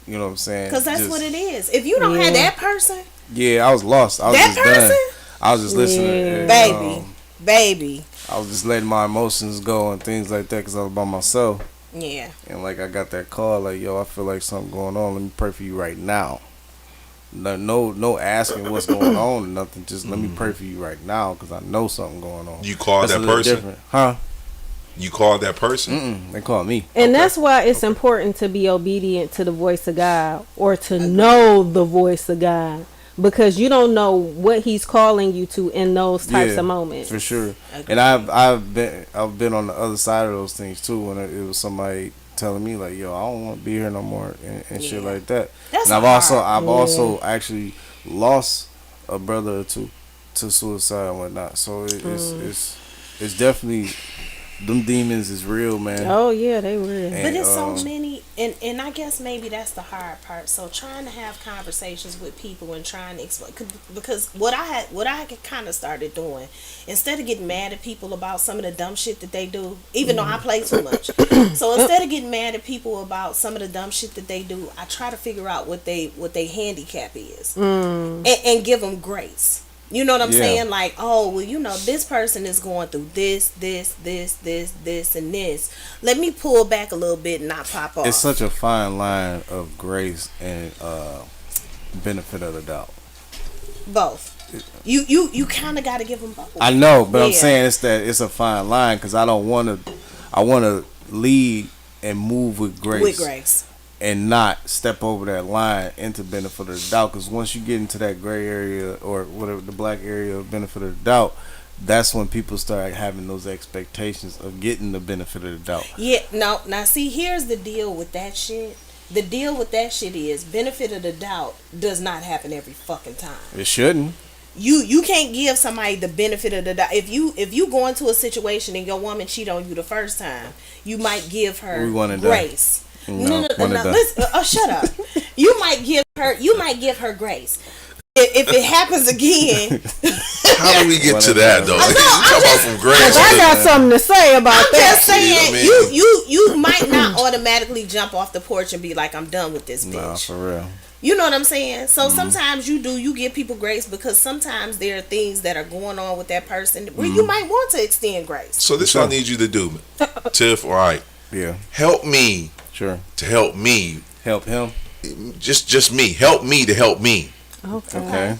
You know what I'm saying?
Because that's
Just-
what it is. If you don't have
Yeah.
that person,
Yeah, I was lost. I was
that
just done.
person,
I was just listening.
Yeah.
and,
baby, baby.
I was just letting my emotions go and things like that because I was by myself.
Yeah.
And like I got that call, like, yo, I feel like something going on. Let me pray for you right now. No asking what's going on or nothing. Just let me pray for you right now because I know something going on.
You called
That's a
that
little
person?
different. Huh?
You called that person?
They called me.
And that's why it's important to be obedient to the voice of God or to know the voice of God because you don't know what he's calling you to in those types of moments.
For sure. And I've been on the other side of those things too when it was somebody telling me like, yo, I don't want to be here no more and shit like that.
That's
and I've
hard.
also actually lost a brother or two to suicide and whatnot. So it's definitely them demons is real, man.
Oh yeah, they were.
And,
But it's so many, and I guess maybe that's the hard part. So trying to have conversations with people and trying to explain, because what I kind of started doing, instead of getting mad at people about some of the dumb shit that they do, even though I play too much. So instead of getting mad at people about some of the dumb shit that they do, I try to figure out what they handicap is, and give them grace. You know what I'm
Yeah.
saying? Like, oh, well, you know, this person is going through this, and this. Let me pull back a little bit and not pop off.
It's such a fine line of grace and benefit of the doubt.
Both. You kind of got to give them both.
I know, but I'm
Yeah.
saying it's a fine line because I want to lead and move with grace.
With grace.
And not step over that line into benefit of the doubt. Because once you get into that gray area or whatever, the black area of benefit of the doubt, that's when people start having those expectations of getting the benefit of the doubt.
Yeah, no. Now, see, here's the deal with that shit. The deal with that shit is benefit of the doubt does not happen every fucking time.
It shouldn't.
You can't give somebody the benefit of the doubt. If you go into a situation and your woman cheat on you the first time, you might give her
We one and done.
grace. No.
one and done.
Listen, shut up. You might give her grace. if it happens again,
How do we get to that though? You talking about from grace?
Cause I got something to say about
I'm
that.
just saying,
man.
you might not automatically jump off the porch and be like, I'm done with this bitch.
Nah, for real.
You know what I'm saying? So sometimes you give people grace because sometimes there are things that are going on with that person where you might want to extend grace.
So this is what I need you to do, Tiff. All right,
Yeah,
help me
sure.
to help me.
Help him.
Just me. Help me to help me.
Okay.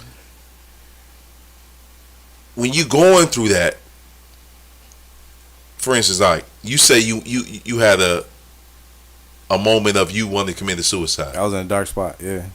When you going through that, for instance, like you say you had a moment of you wanting to commit suicide.
I was in a dark spot. Yeah.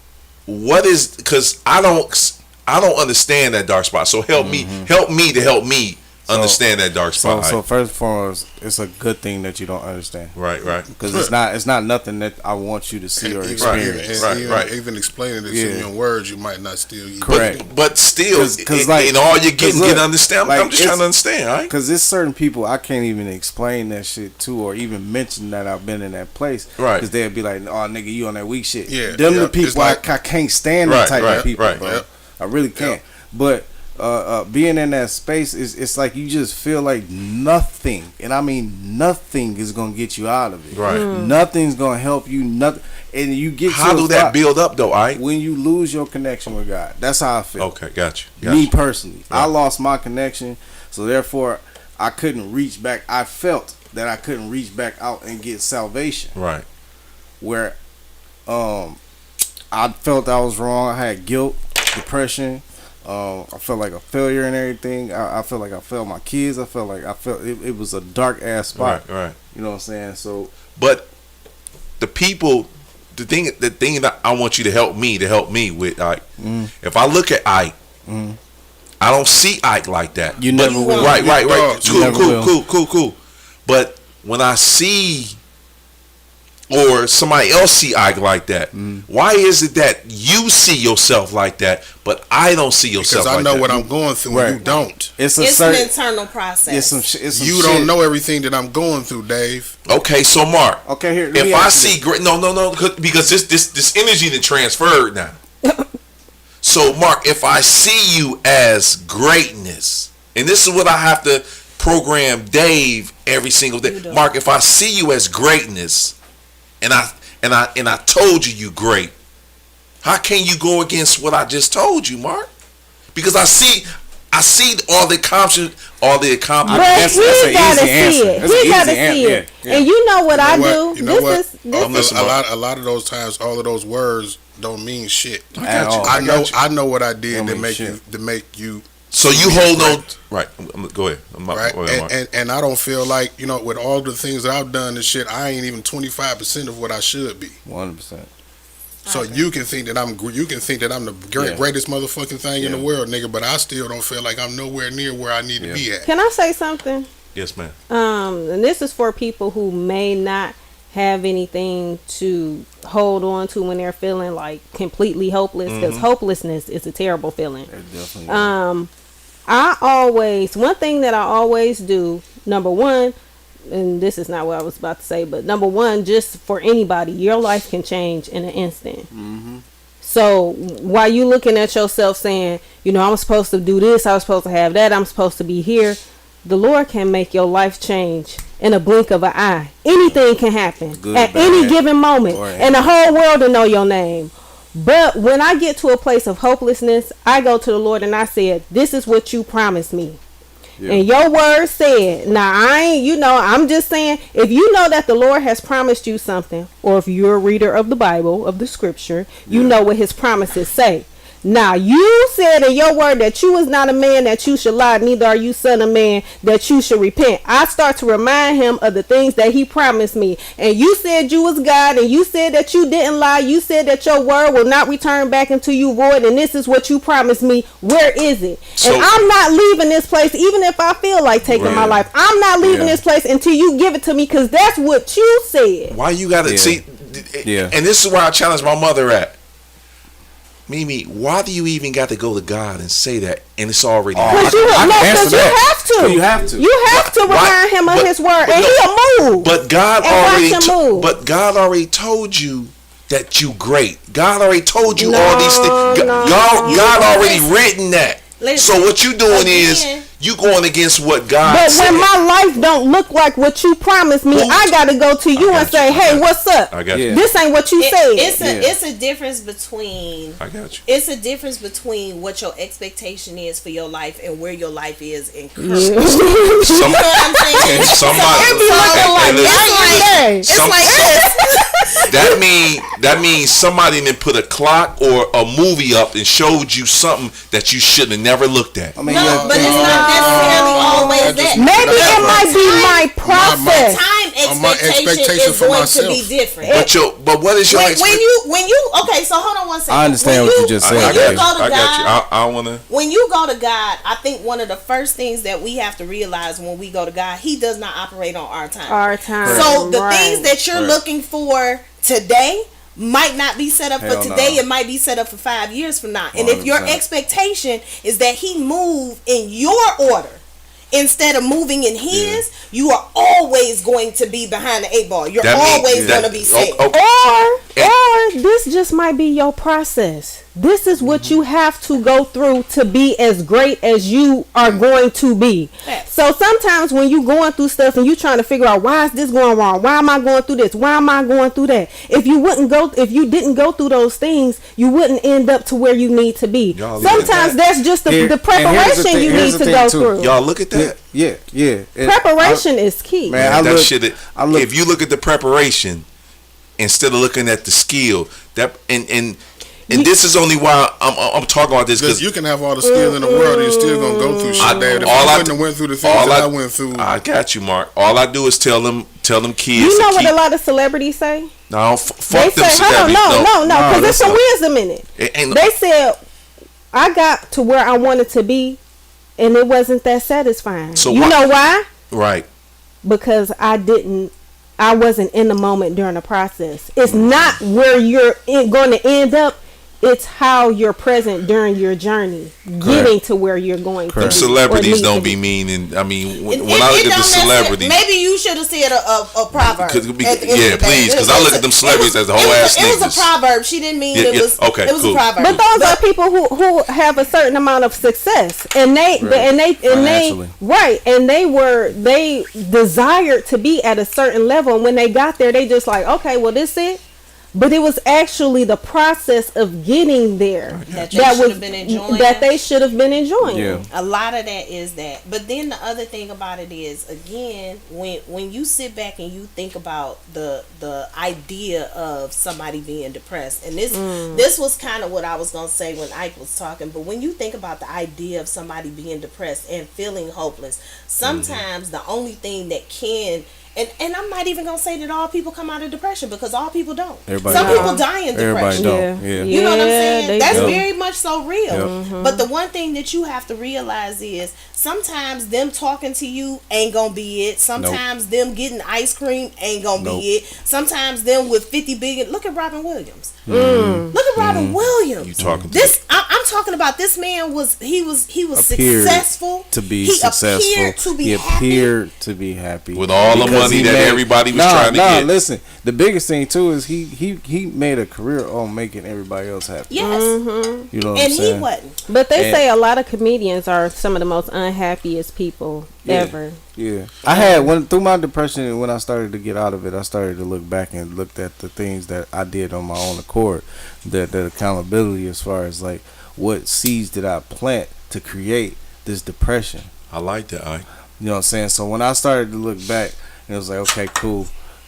What is, because I don't understand that dark spot. So help me to help me understand that dark spot.
So first and foremost, it's a good thing that you don't understand.
Right.
Because it's not nothing that I want you to see or experience.
Right.
Even explaining it in your words, you might not still.
Correct.
But still,
Cause like,
in all you're getting,
look,
get understand.
like,
I'm just trying to understand, right?
Because there's certain people I can't even explain that shit to, or even mention that I've been in that place.
Right.
Because they'll be like, "Oh, nigga, you on that weak shit."
Yeah.
Them the people
like,
I can't stand that type of people,
right,
bro.
yeah.
I really can't. But being in that space it's like you just feel like nothing, and I mean nothing, is gonna get you out of it.
Right.
Nothing's gonna help you. Nothing, and you get.
How
to a
do that
spot
build up though? I
when you lose your connection with God. That's how I feel.
okay, got you.
Me personally, I lost my connection, so therefore I couldn't reach back. I felt that I couldn't reach back out and get salvation.
Right.
Where I felt I was wrong. I had guilt, depression. I felt like a failure and everything. I felt like I failed my kids. I felt it was a dark ass spot.
Right.
You know what I'm saying? So,
But the people, the thing that I want you to help me with, Ike. If I look at Ike, I don't see Ike like that.
You never will.
Right.
You never will.
Cool. But when I see, or somebody else see Ike like that, why is it that you see yourself like that, but I don't see yourself like that?
Because I know what I'm going through and you don't.
It's
an internal process.
It's some
You don't know everything that I'm going through, Dave.
Okay, so Mark.
Okay, here.
If I see great, no, because this energy that transferred now. So Mark, if I see you as greatness, and this is what I have to program Dave every single day. Mark, if I see you as greatness, and I told you great, how can you go against what I just told you, Mark? Because I see all the accomplishments.
But he gotta see it. He gotta see it. And you know what I do?
You know what?
This is
a lot of those times, all of those words don't mean shit.
I
know what I did
Don't
to make you.
So you hold on. Right. Go ahead.
Right. And I don't feel like, with all the things that I've done and shit, I ain't even 25% of what I should be.
100%.
So you can think that I'm the greatest motherfucking thing in the world, nigga, but I still don't feel like I'm nowhere near where I need to be at.
Can I say something?
Yes, ma'am.
And this is for people who may not have anything to hold on to when they're feeling like completely hopeless, because hopelessness is a terrible feeling. Definitely. One thing that I always do, number one, and this is not what I was about to say, but number one, just for anybody, your life can change in an instant. So while you looking at yourself saying, I'm supposed to do this, I was supposed to have that, I'm supposed to be here, the Lord can make your life change in a blink of an eye. Anything can happen at any given moment, and the whole world will know your name. But when I get to a place of hopelessness, I go to the Lord and I said, this is what you promised me. And your word said, now I'm just saying, if you know that the Lord has promised you something, or if you're a reader of the Bible, of the scripture, you know what his promises say. Now you said in your word that you is not a man that you should lie, neither are you son of man that you should repent. I start to remind him of the things that he promised me. And you said you was God, and you said that you didn't lie. You said that your word will not return back into you void, and this is what you promised me. Where is it? And I'm not leaving this place, even if I feel like taking my life. I'm not leaving this place until you give it to me, because that's what you said.
Why you gotta see? And this is where I challenge my mother at. Mimi, why do you even got to go to God and say that? And it's already.
Because you have to. You have to remind him of his word, and he'll move.
But God already told you
that you great. God already told you
No,
all these things.
no.
God already written that.
Listen,
So what you doing
again,
is you going against what God
But
said.
when my life don't look like what you promised me, I gotta go to you and say, "Hey, what's up?
I got you.
Yeah.
This ain't what you said."
it's a difference between
I got you.
it's a difference between what your expectation is for your life and where your life is in current.
Yeah.
You know what I'm saying?
Somebody,
It be looking like
and listen,
every day.
some- that means somebody didn't put a clock or a movie up and showed you something that you should have never looked at.
I mean,
No,
yeah,
but it's not necessarily always that.
Maybe it might be my
The
process.
time
my
expectation
expectation
is
for
going
myself.
to be different.
But what is your
when
expectation?
you okay, so hold on one second.
I understand what you just said.
When
I
you
got
go to
I got you.
God,
I want to.
when you go to God, I think one of the first things that we have to realize when we go to God, He does not operate on our time.
Our time.
So the
Right.
things that you're
Right.
looking for today might not be set up for
Hell
today.
no.
It might be set up for 5 years from now. And if your
100%.
expectation is that He move in your order instead of moving in His, you are always going to be behind the 8 ball. You're
That mean-
always
that-
going to be safe.
Or this just might be your process. This is what you have to go through to be as great as you are going to be.
Yes.
So sometimes when you going through stuff and you trying to figure out, why is this going wrong? Why am I going through this? Why am I going through that? If you didn't go through those things, you wouldn't end up to where you need to be.
Y'all look at
Sometimes
that.
that's just the
Here- and here's the
preparation
thing-
you
here's
need
the
to
thing,
go
too.
through.
Y'all look at that.
yeah. And
Preparation is key.
Man, I
that
look-
shit.
I look-
If you look at the preparation instead of looking at the skill, that and this is only why I'm talking about this
Because
because
you can have all the skill in the world, and you're still gonna go through shit. Dad. If
all
I
I-
wouldn't have went through the things
all
that I
I-
went through,
I got you, Mark. All I do is tell them kids.
You know
to
what
keep,
a lot of celebrities say?
No,
They
fuck them
say, hold on,
celebrities.
no, because there's
that's
some
not-
wisdom in it.
It ain't-
They said, I got to where I wanted to be, and it wasn't that satisfying.
So
you
why-
know why?
Right.
Because I wasn't in the moment during the process. It's not where you're going to end up. It's how you're present during your journey, getting to where you're going to
Them
be.
celebrities
or
don't
need
be
to
mean, and I mean when
It-
I
it
look at the
don't necessarily-
celebrities.
maybe you should have said a proverb.
Could be-
at the end
yeah,
of the day.
please, 'cause
It
I
was
look
a-
at them celebrities
it
as
was-
whole
it
ass
was a
niggas.
proverb. She didn't mean
Yeah,
it
yeah,
was.
okay,
it was
cool.
a proverb.
But those are people who have a certain amount of success, and they
Financially.
right, and they desired to be at a certain level. And when they got there, they just like, okay, well, this it. But it was actually the process of getting there
That they should have been enjoying.
that they should have been enjoying.
Yeah.
A lot of that is that. But then the other thing about it is, again, when you sit back and you think about the idea of somebody being depressed, and this was kind of what I was gonna say when Ike was talking. But when you think about the idea of somebody being depressed and feeling hopeless, sometimes the only thing that can and I'm not even gonna say that all people come out of depression, because all people don't.
Everybody
Some
don't.
people die in
Everybody
depression.
don't. Yeah.
You know what I'm saying?
they
That's
do.
very much so real.
Yep.
But the one thing that you have to realize is sometimes them talking to you ain't gonna be it. Sometimes them getting ice cream ain't gonna
Nope.
be it. Sometimes them with 50 billion. Look at Robin Williams. Look at Robin Williams.
You talking to
This? I'm talking about this man was
Appeared
successful
to be
he
successful.
Appeared to be
He
happy.
appeared to be happy
With all the
Because
money
he
that
made-
everybody was trying to get.
Listen, the biggest thing too is he made a career on making everybody else happy.
Yes,
You know what
and
I'm
he
saying?
wasn't.
But they
And-
say a lot of comedians are some of the most unhappiest people ever.
Yeah, I had through my depression, and when I started to get out of it, I started to look back and looked at the things that I did on my own accord, that accountability as far as like what seeds did I plant to create this depression.
I like that.
You know what I'm saying? So when I started to look back, it was like, okay, cool.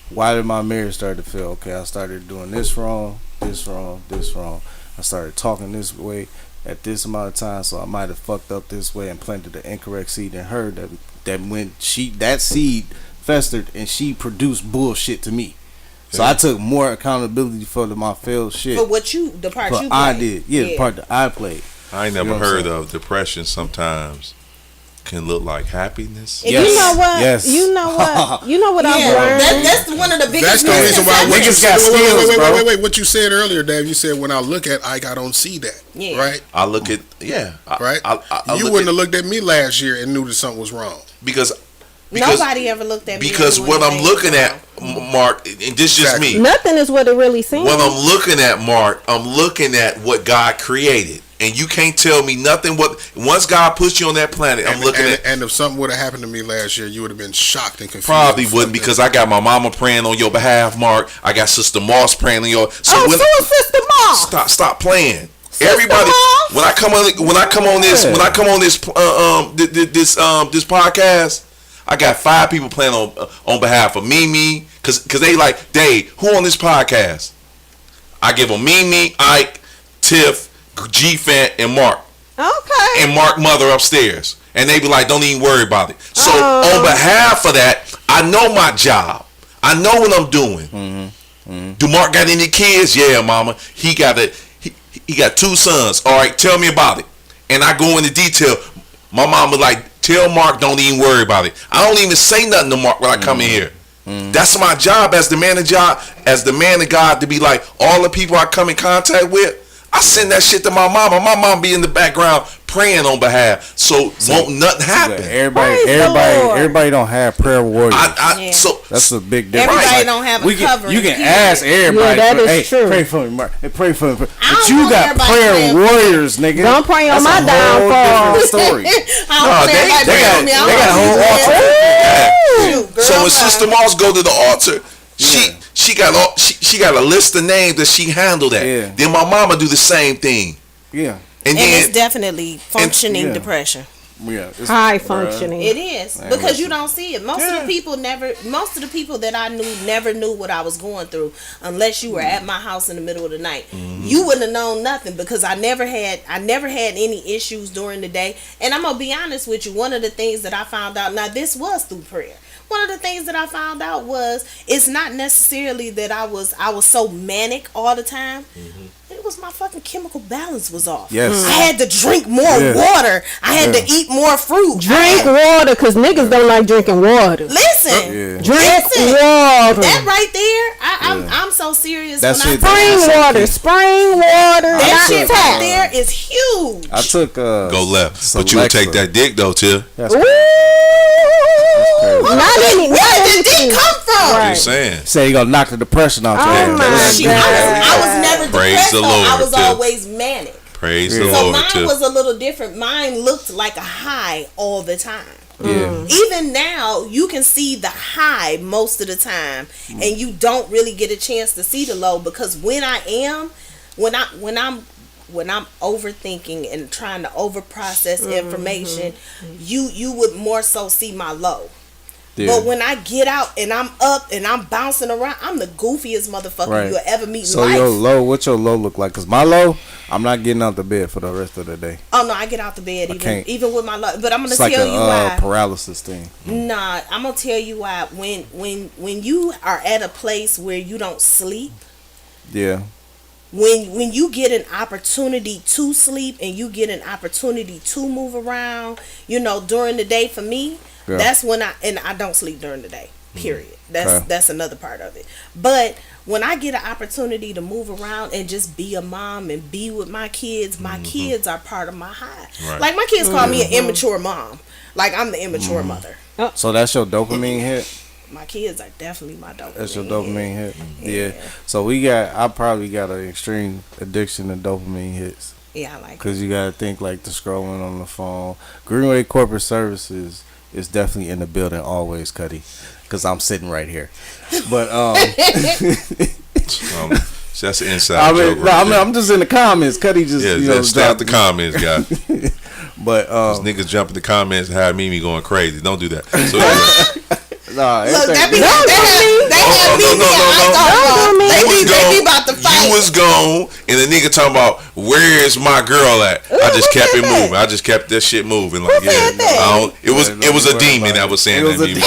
Why did my mirror start to feel? Okay, I started doing this wrong, this wrong, this wrong. I started talking this way at this amount of time, so I might have fucked up this way and planted the incorrect seed in her. That when that seed festered and she produced bullshit to me. So I took more accountability for my failed shit.
For what the part
But
you
I
played.
did, the part that I played.
I ain't
You
never
know what I'm
heard
saying?
of depression. Sometimes can look like happiness.
And
Yes.
You know what?
Yes.
You know what? You know what I've
Yeah,
learned?
that's one of the biggest.
that's the reason why. What you
Niggas got
said,
skills, bro.
wait. What you said earlier, Dave? You said when I look at Ike, I don't see that.
Yeah.
Right.
I look at
Right.
I
You
look
wouldn't
at,
have looked at me last year and knew that something was wrong.
because
Nobody ever looked at me.
because
and
what
knew
I'm
anything
looking
was
at,
wrong.
Mark, and this is just me.
Nothing is what it really seems.
When I'm looking at Mark, I'm looking at what God created. And you can't tell me nothing. Once God puts you on that planet, I'm looking at.
And if something would have happened to me last year, you would have been shocked and confused.
Probably wouldn't, because I got my mama praying on your behalf, Mark. I got Sister Moss praying on your.
So Sister Moss.
Stop playing. Everybody,
Moss?
when I come on this podcast, I got 5 people playing on behalf of Mimi, because they like, Dave, who on this podcast? I give them Mimi, Ike, Tiff, G-Fan, and Mark.
Okay.
And Mark mother upstairs. And they be like, don't even worry about it. So on behalf of that, I know my job. I know what I'm doing. Do Mark got any kids? Yeah, mama. He got 2 sons. All right, tell me about it. And I go into detail. My mama like, tell Mark, don't even worry about it. I don't even say nothing to Mark when I come in here. That's my job as the man of God, to be like, all the people I come in contact with, I send that shit to my mama. My mom be in the background praying on behalf. So won't nothing happen.
Everybody don't have prayer warriors.
So
that's a big difference.
Everybody don't have a covering.
You can ask everybody.
Yeah, that is true.
Pray for me, Mark. Hey, pray for me. But
don't
you
want
got
everybody
prayer
praying.
warriors, nigga.
Don't pray on
That's
my
a whole
downfall.
different story.
I don't want everybody
they
praying
got-
on me. I
they got a
want
whole
you to
altar.
Girl,
So when Sister Moss go to the altar,
Yeah.
she got a list of names that she handled that.
Yeah.
Then my mama do the same thing.
Yeah.
And
And then
it's definitely functioning
yeah.
depression.
Yeah. It's,
High functioning.
It is,
Man,
because you
listen.
don't see it. Most of the people that I knew never knew what I was going through unless you were at my house in the middle of the night. You wouldn't have known nothing, because I never had any issues during the day. And I'm gonna be honest with you, one of the things that I found out, now this was through prayer. One of the things that I found out was, it's not necessarily that I was so manic all the time. It was my fucking chemical balance was off.
Yes.
I had to drink more water. I had to eat more fruit.
Drink water, because niggas don't like drinking water.
Listen,
Yeah.
Drink
Listen,
water.
that right there, I'm so serious.
That's
when
it.
I
Spring water,
that
not
shit
tap.
right there is huge.
I took
go left.
some
But you would take
Lexa.
that dick though, too.
That's
Ooh. Not any.
Where
Not
did the
anything.
dick come from?
Right.
Just saying.
Say you gonna knock the depression out your
Oh
ass.
my
That's-
Shit, I was never
Praise
depressed,
the
though.
Lord,
I was
too.
always manic.
Praise
Yeah.
the
So
Lord,
mine
too.
was a little different. Mine looked like a high all the time.
Yeah.
Even now, you can see the high most of the time, and you don't really get a chance to see the low, because when I'm overthinking and trying to overprocess information, you would more so see my low.
Yeah.
But when I get out and I'm up and I'm bouncing around, I'm the goofiest motherfucker
Right.
you'll ever meet in
So
life.
what's your low look like? Cause my low, I'm not getting out the bed for the rest of the day.
Oh no, I get out the bed
can't.
even with my low. But I'm gonna
It's like
tell you why.
a paralysis thing.
Nah, I'm gonna tell you why. When you are at a place where you don't sleep,
Yeah.
when you get an opportunity to sleep and you get an opportunity to move around, during the day, for me,
Yeah.
that's when I don't sleep during the day. Period.
Okay.
That's another part of it. But when I get an opportunity to move around and just be a mom and be with my kids kids are part of my high.
Right.
Like, my kids call me an immature mom. Like, I'm the immature mother.
So that's your dopamine hit.
My kids are definitely my dopamine.
That's your dopamine hit. Yeah. So I probably got an extreme addiction to dopamine hits.
Yeah, I like
Cause you gotta think like the scrolling on the phone. Greenway Corporate Services is definitely in the building always, Cuddy. Cause I'm sitting right here. But
That's an inside joke. Right there.
I'm just in the comments. Cuddy just
Stay out the comments, guys.
But
Those niggas jump in the comments and have Mimi going crazy. Don't do that. So
nah,
Look, they
No.
They be about to fight.
You was gone, and the nigga talking about, where is my girl at? I just kept it moving. I just kept that shit moving. Like, it was a demon that was saying that. Mimi.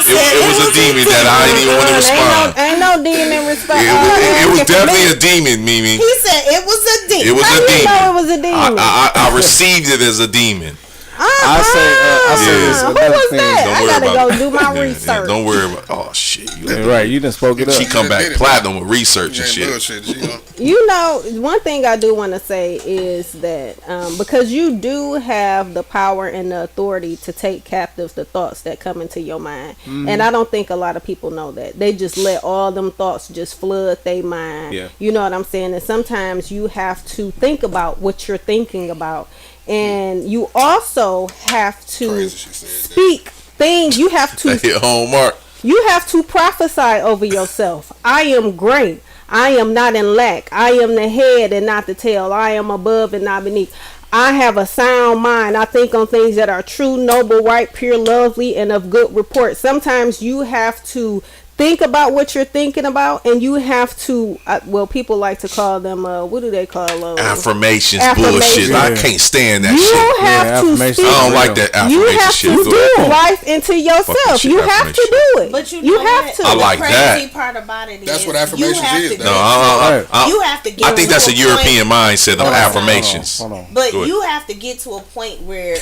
It was a demon that I didn't even want to respond.
Ain't no demon respond.
It was definitely a demon, Mimi.
He said it was a demon.
It was
How
a
you
demon.
know it was a demon?
I received it as a demon.
Oh,
I say this.
Who
Another
was
thing.
that?
Don't
I
worry
gotta
about
go
it.
do my
Yeah,
research.
don't worry about. Oh shit, you
Yeah, right, you done spoke it up.
She come back
She
platinum with research
She
and
ain't
shit.
bullshit. She gonna,
You know, one thing I do want to say is that because you do have the power and the authority to take captive the thoughts that come into your mind, and I don't think a lot of people know that. They just let all them thoughts just flood their mind.
Yeah.
You know what I'm saying? And sometimes you have to think about what you're thinking about, and you also have to
Crazy she said that.
speak things. You have to
Hit home, Mark.
You have to prophesy over yourself. I am great. I am not in lack. I am the head and not the tail. I am above and not beneath. I have a sound mind. I think on things that are true, noble, right, pure, lovely, and of good report. Sometimes you have to think about what you're thinking about, and you have to well, people like to call them what do they call those?
Affirmations,
Affirmations.
bullshit. I can't stand that
You
shit.
have to
affirmations.
speak.
I don't like that
You
affirmation
have
shit.
to
Go ahead.
speak life into yourself.
shit,
You have to
affirmation.
do it.
But you know
have
what?
to.
I like
the
that.
crazy part about it is
That's what affirmations
you have
is,
to
though.
No,
get- you have to get.
I think that's
to
a
point-
European mindset of affirmations.
Hold on.
But
Go ahead.
you have to get to a point where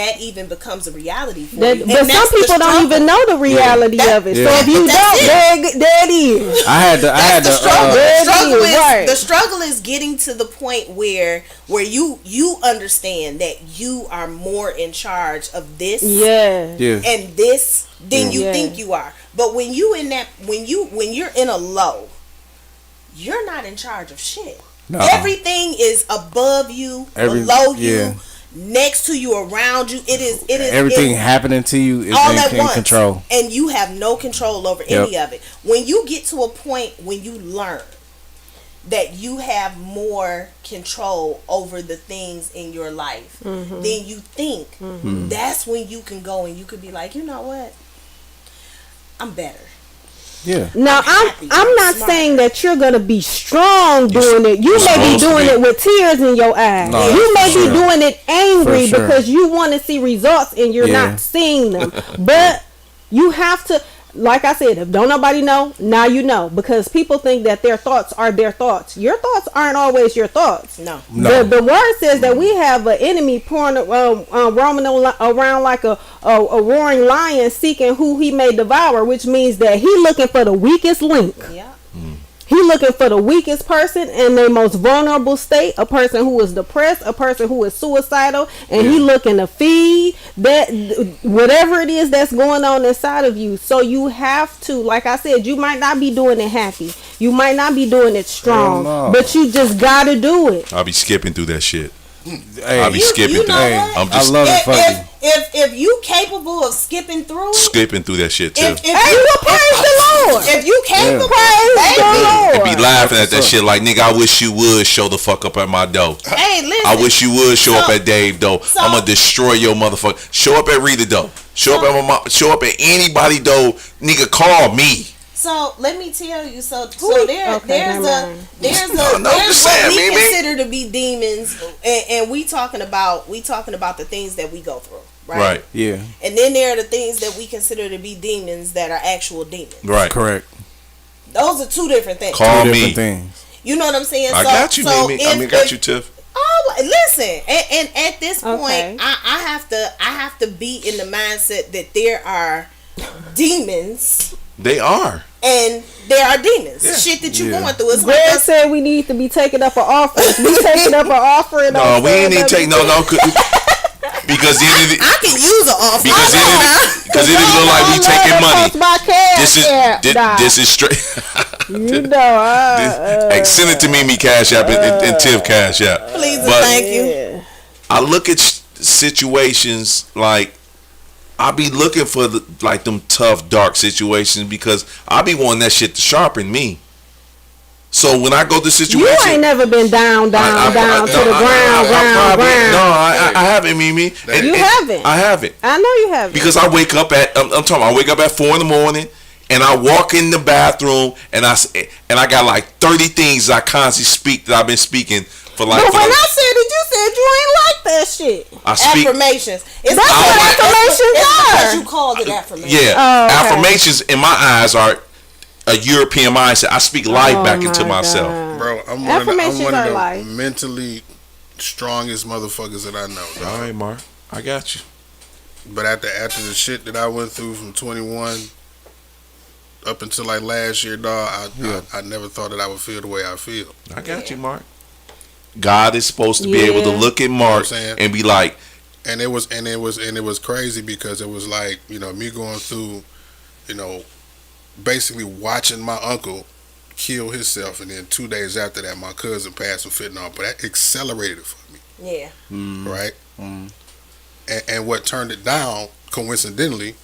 that even becomes a reality for
That,
you.
but
And
some
that's the
people don't
struggle.
even know the reality
That-
of it.
Yeah.
So if you
But that's
don't, there it is.
I had
That's the
to.
struggle.
There
The
it
struggle
is,
is
right.
the struggle is getting to the point where you understand that you are more in charge of this
Yeah.
Yeah.
and this than you
Yeah.
think you are. But when you're in a low, you're not in charge of shit.
No.
Everything is above you, below you, next to you, around you. It is
Everything happening to you is
all at
in
once,
control.
and you have no control over any of it. When you get to a point when you learn that you have more control over the things in your life than you think, that's when you can go and you could be like, you know what, I'm better.
Yeah.
Now
happy.
I'm not
Smart.
saying that you're gonna be strong doing it. You
you're
may be
supposed to
doing
be.
it with tears in your eyes.
No,
You may
for
be
sure.
doing it angry
For sure.
because you want to see results and you're
Yeah.
not seeing them. But you have to, like I said, if don't nobody know, now you know, because people think that their thoughts are their thoughts. Your thoughts aren't always your thoughts.
No.
The word says that we have an enemy pouring roaming around like a roaring lion, seeking who he may devour, which means that he looking for the weakest link.
Yeah.
He looking for the weakest person in their most vulnerable state, a person who is depressed, a person who is suicidal, and he looking to feed that whatever it is that's going on inside of you. So you have to, like I said, you might not be doing it happy, you might not be doing it strong,
Hell no.
but you just gotta do it.
I'll be skipping through that shit.
Hey,
I'll be skipping
you
through.
know
Hey,
what?
I'm
I
just
love it. Fucking.
If you capable of skipping through it,
skipping through that shit too.
if
Hey, well, praise the Lord.
if you capable,
Praise the
baby.
And
Lord.
be laughing at that shit like, nigga, I wish you would show the fuck up at my door.
Hey, listen.
I wish you would show up at Dave though.
so-
I'm gonna destroy your motherfucker. Show up at Rita though. Show up at my mom. Show up at anybody though. Nigga, call me.
So let me tell you. So
Okay,
there's
never mind.
there's
I'm
there's
just
what
saying,
we
Mimi.
consider to be demons, and we talking about the things that we go through, right?
Right.
Yeah.
And then there are the things that we consider to be demons that are actual demons.
Right.
Correct.
Those are two different things.
Call
Two
me.
different things.
You know what I'm saying?
I got you, Mimi. I got
if-
you, Tiff.
Oh, listen, and at this
Okay.
point, I have to be in the mindset that there are demons
They are.
and there are demons.
Yeah.
Shit that you're
Yeah.
going through. It's
Greg
like us.
said we need to be taking up an offering. We taking up an offering.
No,
on
we ain't even
Sunday.
take no. Because then it,
I can use an offer.
because it look like we taking money.
My cash
This is
app, dog.
this is straight.
You know,
Hey, send it to Mimi Cash App and Tiff Cash App.
Please and
But
thank you.
yeah.
I look at situations like I be looking for like them tough, dark situations because I be wanting that shit to sharpen me. So when I go to
You
situations,
ain't never been down to the ground.
No, I haven't, Mimi.
You haven't.
I haven't.
I know you haven't.
Because I wake up at I'm talking. I wake up at 4 a.m. and I walk in the bathroom and I got like 30 things I constantly speak that I've been speaking for like.
But when I said it, you said you ain't like that shit.
I speak.
Affirmations. It's
That's
what
affirmations
because
are.
you called it affirmation.
Yeah,
Oh, okay.
affirmations in my eyes are a European mindset. I speak life
Oh,
back into
my
myself.
God.
Bro, I'm
Affirmations
one
are
of the
life.
mentally strongest motherfuckers that I know. Dog.
All right, Mark, I got you.
But after the shit that I went through from 21 up until like last year, dog, I never thought that I would feel the way I feel.
I got you, Mark. God is supposed to be able to look at Mark and be like,
and it was crazy because it was like, you know, me going through, you know, basically watching my uncle kill himself, and then 2 days after that, my cousin passed from fentanyl. But that accelerated it for me.
Yeah.
Right. And what turned it down, coincidentally,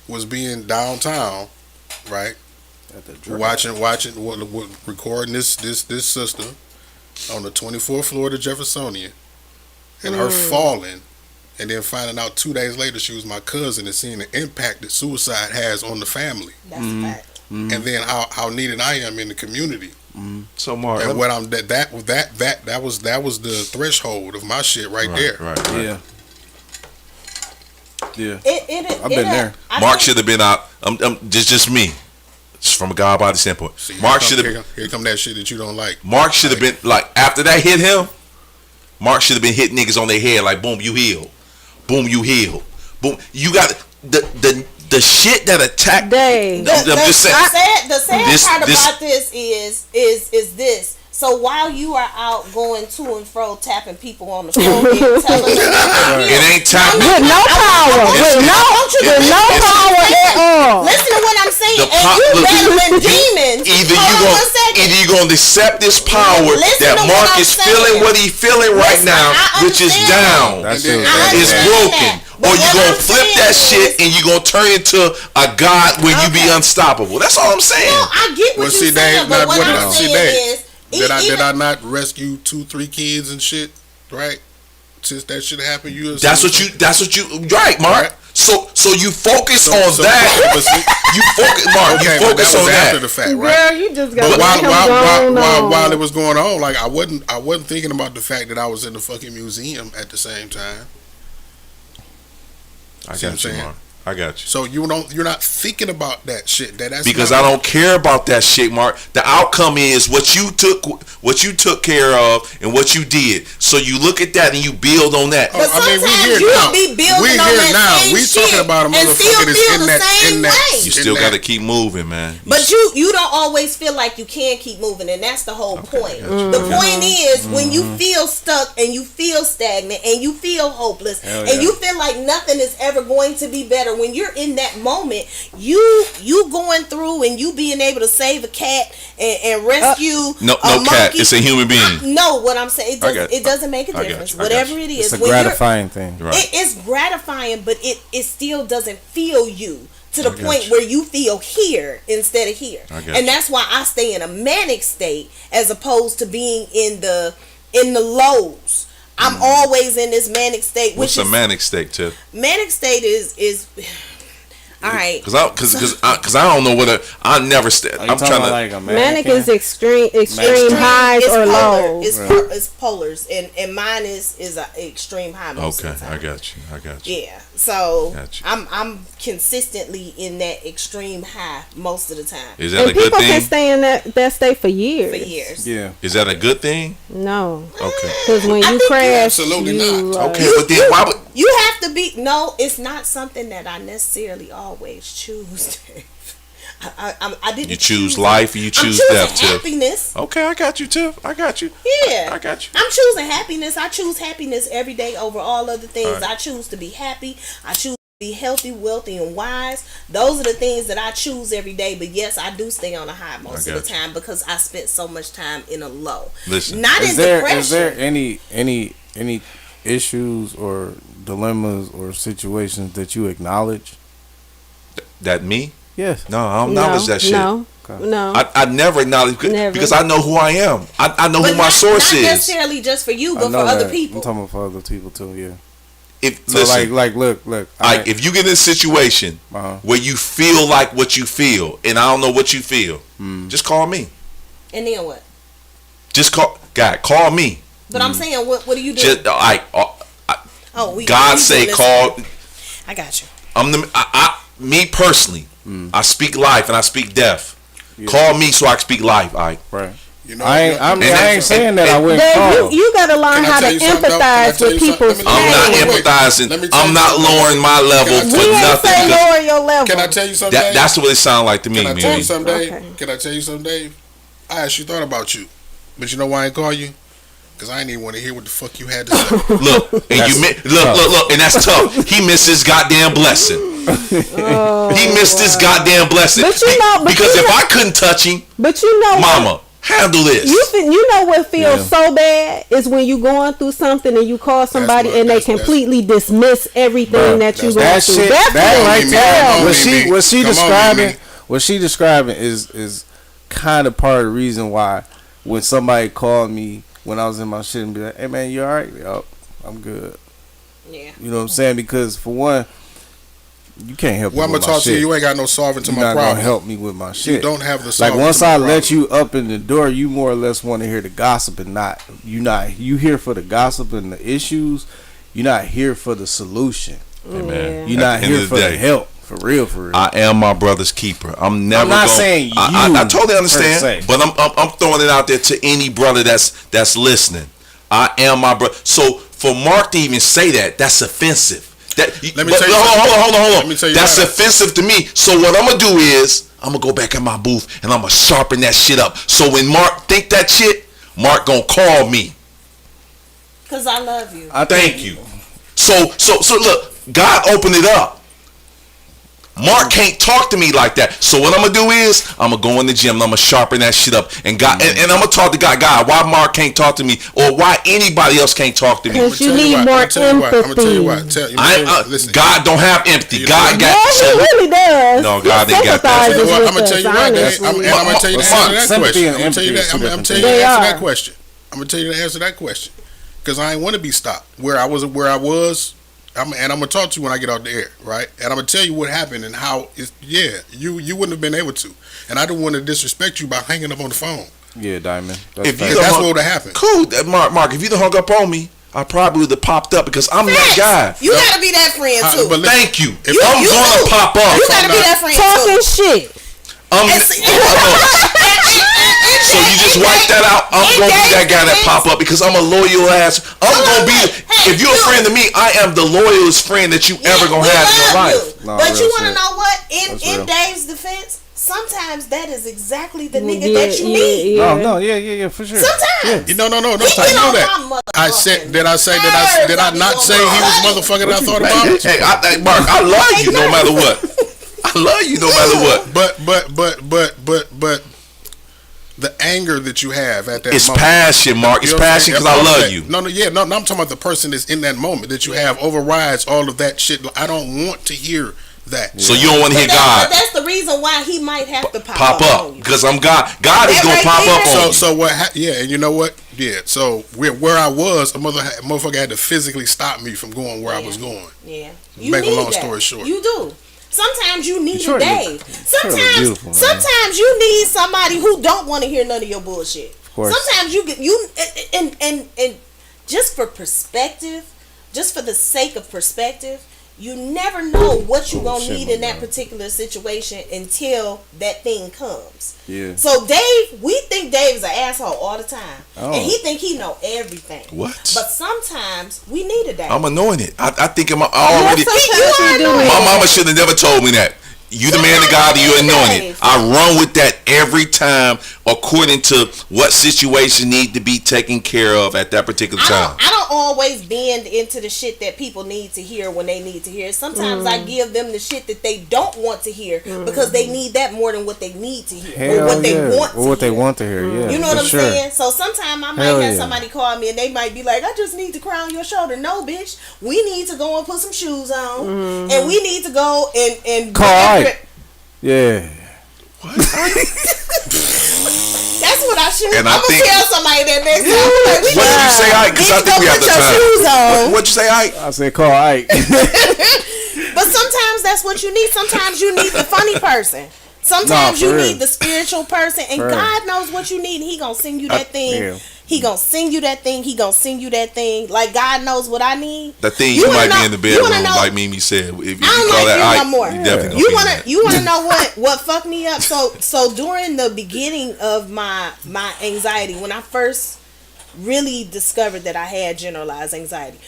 was being downtown, right? Watching, recording this sister on the 24th floor of the Jeffersonian, and her falling, and then finding out 2 days later she was my cousin, and seeing the impact that suicide has on the family.
That's a fact.
And then how needed I am in the community.
So Mark,
and what I'm that was the threshold of my shit right there.
Right.
Yeah. Yeah.
I've
been there.
Mark should have been out. Just me. Just from a God body standpoint.
See,
Mark should have.
Here come that shit that you don't like.
Mark should have been like, after that hit him. Mark should have been hitting niggas on their head like, boom, you healed. Boom, you healed. Boom, you got the shit that attacked.
The sad part about this is this. So while you are out going to and fro tapping people on the phone, and telling them
it ain't tapping.
With no power. With no power at all.
Listen to what I'm saying. And you battling demons.
Either you gonna accept this power that Mark is feeling what he feeling right now, which is down, is broken. Or you gonna flip that shit and you gonna turn into a god when you be unstoppable. That's all I'm saying.
No, I get what you're saying, but what I'm saying is,
did I not rescue 2-3 kids and shit? Right? Since that shit happened, that's what you right, Mark. Right.
So you focus on that. You focus, Mark.
Okay,
you focus on that
after the fact, right?
Girl, you just got.
But while it was going on, like I wasn't thinking about the fact that I was in the fucking museum at the same time.
I got you, Mark. I got you.
So you're not thinking about that shit. That's
because I don't care about that shit, Mark. The outcome is what you took care of and what you did. So you look at that and you build on that.
But sometimes you'll be building on that same shit.
We talking about a motherfucker that's in that.
You still got to keep moving, man.
But you don't always feel like you can keep moving, and that's the whole point. The point is when you feel stuck and you feel stagnant and you feel hopeless and you feel like nothing is ever going to be better. When you're in that moment, you going through and you being able to save a cat and rescue
no
monkey.
Cat. It's a human being.
No, what I'm saying, it doesn't make a difference. Whatever it is,
it's a gratifying thing.
Right.
It's gratifying, but it still doesn't feel you to the point where you feel here instead of here. And that's why I stay in a manic state as opposed to being in the lows. I'm always in this manic state.
What's a manic state, Tiff?
Manic state is all right.
Because I don't know whether I never. I'm trying to.
Like a
manic is extreme highs or lows.
It's polars, and mine is an extreme high. Most of the time.
I got you.
Yeah, so I'm consistently in that extreme high most of the time.
Is that a good thing?
People can stay in that state for years.
Yeah.
Is that a good thing?
No.
Okay.
Because when you crash,
absolutely not.
Okay, but then why would
you have to be? No, it's not something that I necessarily always choose. I didn't.
You choose life, or you choose death, Tiff.
Happiness.
Okay, I got you, Tiff. I got you.
Yeah,
I got you.
I'm choosing happiness. I choose happiness every day over all other things. I choose to be happy. I choose to be healthy, wealthy, and wise. Those are the things that I choose every day. But yes, I do stay on a high most of the time because I spent so much time in a low.
Listen,
not in depression.
Is there any issues or dilemmas or situations that you acknowledge?
That me?
Yes.
No, I don't acknowledge that shit.
No.
I never acknowledge because I know who I am. I know who my source is.
Not necessarily just for you, but for other people.
I'm talking about for other people too. Yeah.
Listen,
look.
If you get in a situation where you feel like what you feel, and I don't know what you feel, just call me.
And then what?
Just call me.
But I'm saying, what do you do?
God say call.
I got you.
Me personally, I speak life and I speak death. Yeah. Call me so I can speak life.
Right.
You know,
I ain't saying that I wouldn't
Dave,
call.
you gotta learn
Can I
how to
tell you something, though? Can I
empathize
tell
with
you something?
people's
Let me-
I'm not
pain.
Wait,
empathizing.
let me tell
I'm
you
not
something.
lowering my level
Can I
for
tell
We
you
ain't
nothing.
say
because
lower your level.
Can I tell you something? Dave?
that's what it sounds like to me,
Can I tell you
man.
something, Dave?
Okay.
Can I tell you something, Dave? I actually thought about you, but you know why I ain't call you? Because I didn't even want to hear what the fuck you had to say.
Look, and look, and that's tough. He missed his goddamn blessing. He missed his goddamn blessing.
But you know- but
because
you
if
know-
I couldn't touch him,
But you know what?
Mama, handle this.
You know what feels
Yeah.
so bad is when you going through something and you call somebody
what-
and they
that's-
completely dismiss everything
Bruh,
that you
that's-
going
That
through.
shit,
That
that
feels
right
me,
there,
come on,
what she
Come on,
describing,
Mimi.
what she describing is kind of part of the reason why when somebody called me when I was in my shit and be like, "Hey man, you all right?" Yup, I'm good.
Yeah.
You know what I'm saying? Because for one, you can't help me
Well, I'm
with
gonna
my
talk to you.
shit.
You ain't got no solving to
You're
my
not
problem.
gonna help me with my shit.
You don't have the
Like
solving
once
to my
I let
problem.
you up in the door, you more or less want to hear the gossip and not you here for the gossip and the issues. You're not here for the solution.
Hey, man,
You're
at
not
the end
here
of
for
the
the
day,
help. For real, for real.
I am my brother's keeper. I'm never.
I'm not
gonna,
saying
I
you,
totally
per se.
understand, but I'm throwing it out there to any brother that's listening. I am my brother. So for Mark to even say that, that's offensive.
Let me tell you something.
Hold on.
Let me tell you
That's
right.
offensive to me. So what I'm gonna do is I'm gonna go back in my booth and I'm gonna sharpen that shit up. So when Mark think that shit, Mark gonna call me.
Cause I love you.
Thank you. So look, God opened it up. Mark can't talk to me like that. So what I'm gonna do is I'm gonna go in the gym and I'm gonna sharpen that shit up. And God, and I'm gonna talk to God. God, why Mark can't talk to me, or why anybody else can't talk to me?
Because you
I'ma
need
tell
more
I'm gonna tell you what. I'm gonna tell you what.
empathy.
Listen.
God don't have empathy.
You
God
know-
got.
Yeah, he really does.
No, God
He
ain't got that.
sympathizes
You know what?
with
I'm gonna tell
us,
you right there.
honestly.
I'm gonna tell you the answer to that
Sympathy
question.
and
I'm gonna tell you
empathy
that.
is two
I'm
different
tell you the
things.
answer to
They
that
are.
question. I'm gonna tell you the answer to that question because I ain't want to be stopped where I was. And I'm gonna talk to you when I get out the air, right? And I'm gonna tell you what happened and how. You wouldn't have been able to, and I didn't want to disrespect you by hanging up on the phone.
Yeah, Diamond.
If you
Because
don't
that's
hung-
what would have happened.
Cool, Mark. If you done hung up on me, I probably would have popped up because I'm that guy.
You gotta be that friend too.
But listen,
Thank you.
If
I'm
you
gonna
do.
pop up.
You gotta be that friend
Talking
too.
shit.
So you just wipe that out. I'm gonna be that guy that pop up because I'm a loyal ass. I'm gonna be. If you're a friend to me, I am the loyalest friend that you ever gonna
we
have in your
love
life.
you.
No,
But
real
you wanna
shit.
know what?
That's
In
real.
Dave's defense, sometimes that is exactly the nigga
Yeah,
that you need.
yeah.
No, yeah, for sure.
Sometimes.
No.
He
I
get
know
on
that.
my
I said. Did I not say he was motherfucker that I thought about?
Hey, Mark, I love you no matter what. I love you no matter what.
But the anger that you have at that
It's
moment.
passion, Mark. It's
You know what I'm
passion
saying?
because I love you.
No, I'm talking about the person that's in that moment that you have overrides all of that shit. I don't want to hear that.
So you don't want to hear
But
God
that's the reason why he might have to
pop
on
up
you.
because I'm God. God is
That
gonna
right
pop up
there.
on you.
So what? Yeah, and you know what? Yeah. So where I was, a motherfucker had to physically stop me from going where I was going.
Yeah.
Make a
need
long
that.
story short.
You do. Sometimes you need
Detroit
a day.
look- Detroit look beautiful, man.
Sometimes you need somebody who don't want to hear none of your bullshit.
Of course.
Sometimes and just for perspective, just for the sake of perspective, you never know what you gonna
shit,
need
my
in that
man.
particular situation until that thing comes.
Yeah.
So Dave, we think Dave is an asshole all the time,
Oh.
and he think he know everything.
What?
But sometimes we need a Dave.
I'm anointed. I think I'm already.
Sometimes you do
My
it.
mama should have never told me that. You the man of God, you anointed. I run with that every time according to what situation need to be taken care of at that particular time.
I don't always bend into the shit that people need to hear when they need to hear it. Sometimes I give them the shit that they don't want to hear because they need that more than what they need to hear or
Hell
what they
yeah.
want to
Or what
hear.
they want to hear. Yeah.
You know
for
what I'm
sure.
saying? So sometimes I might
Hell
have
yeah.
somebody call me and they might be like, I just need to cry on your shoulder. No, bitch. We need to go and put some shoes on and we need to go and
Call Ike. Yeah.
That's what I should.
And I
I'm gonna
think-
tell somebody that next time. I'm like, we
What did you say, Ike? Because I
need to
think
go
we have
put
the
your
time.
shoes on.
What'd you say, Ike?
I said call Ike.
But sometimes that's what you need. Sometimes you need the funny person. Sometimes
Nah,
you
for
need
real.
the spiritual person, and
For real.
God knows what you need. And He gonna send you that thing
yeah.
He gonna send you that thing. He gonna send you that thing. Like God knows what I need.
The thing you might be in the bedroom, like Mimi said. If you call that
I
Ike,
no more.
you definitely
You wanna know what fucked me up? So during the beginning of my anxiety, when I first really discovered that I had generalized anxiety,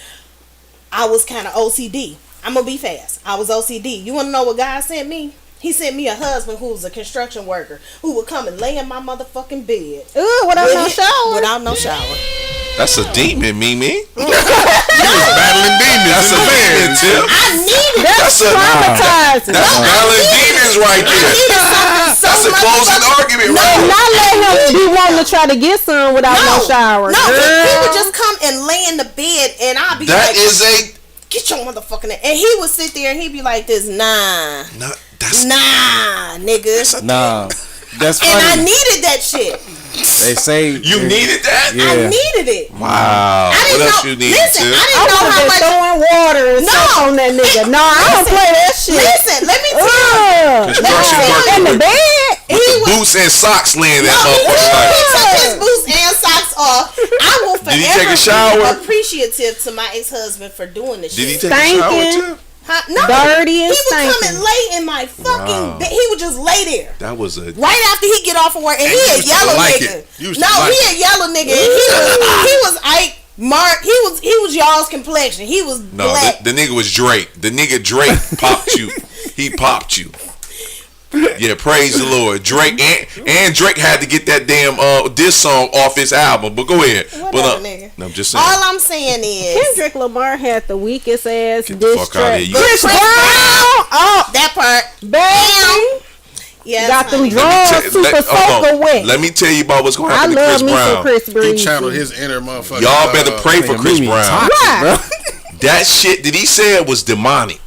I was kind of OCD. I'm gonna be fast. I was OCD. You wanna know what God sent me? He sent me a husband who was a construction worker who would come and lay in my motherfucking bed.
Ooh, without no shower.
Without no shower.
That's a demon, Mimi.
You was battling demons.
That's a demon, Tip.
I needed
That's
traumatizing.
That's battling demons right there. That's a closing argument, right?
Not let him be wanting to try to get some without no shower.
No, he would just come and lay in the bed, and I'd be
That
like,
is a
get your motherfucking. And he would sit there and he'd be like this, nah, nigga.
Nah, that's
And I
funny.
needed that shit.
They say
you needed that.
Yeah.
I needed it.
Wow.
I
What
didn't
else
know.
you needed?
Listen,
Tip?
I
I
didn't know
would
how
have
much.
throwing water and
No.
stuff on that nigga. No, I don't play that shit.
Listen, let me tell you.
Construction
Let me
worker
In the
with
bed.
boots and socks laying that
No,
motherfucker. Like,
he took his boots and socks off. I will
Did he take a
forever
shower?
be appreciative to my ex-husband for doing this
Did he
shit.
take a shower
Stinking.
too?
Huh? No,
Dirty and
he would come
stinking.
and lay in my fucking bed. He would just lay there.
That was a.
Right after he get off of work, and he
you
a
used to
yellow
like
nigga.
it. You used
No,
to like
he a yellow nigga. And he was Ike Mark. He was y'all's complexion. He was
No,
black.
the nigga was Drake. The nigga Drake popped you. He popped you. Yeah, praise the Lord. Drake and Drake had to get that damn diss song off his album. But go ahead.
Whatever, nigga.
No, I'm just saying.
All I'm saying is
Kendrick Lamar had the weakest ass
Get the
diss
fuck outta
track.
here.
Chris Brown. Oh,
that part.
baby.
Yeah,
Got them
honey.
draws super soaker wet.
Let me tell you about what's going to
I
happen to
love
Chris
me some
Brown.
Chris
He
Breezy.
channeled his inner motherfucker.
Y'all better pray for Chris Brown.
toxic, bro.
That shit that he said was demonic.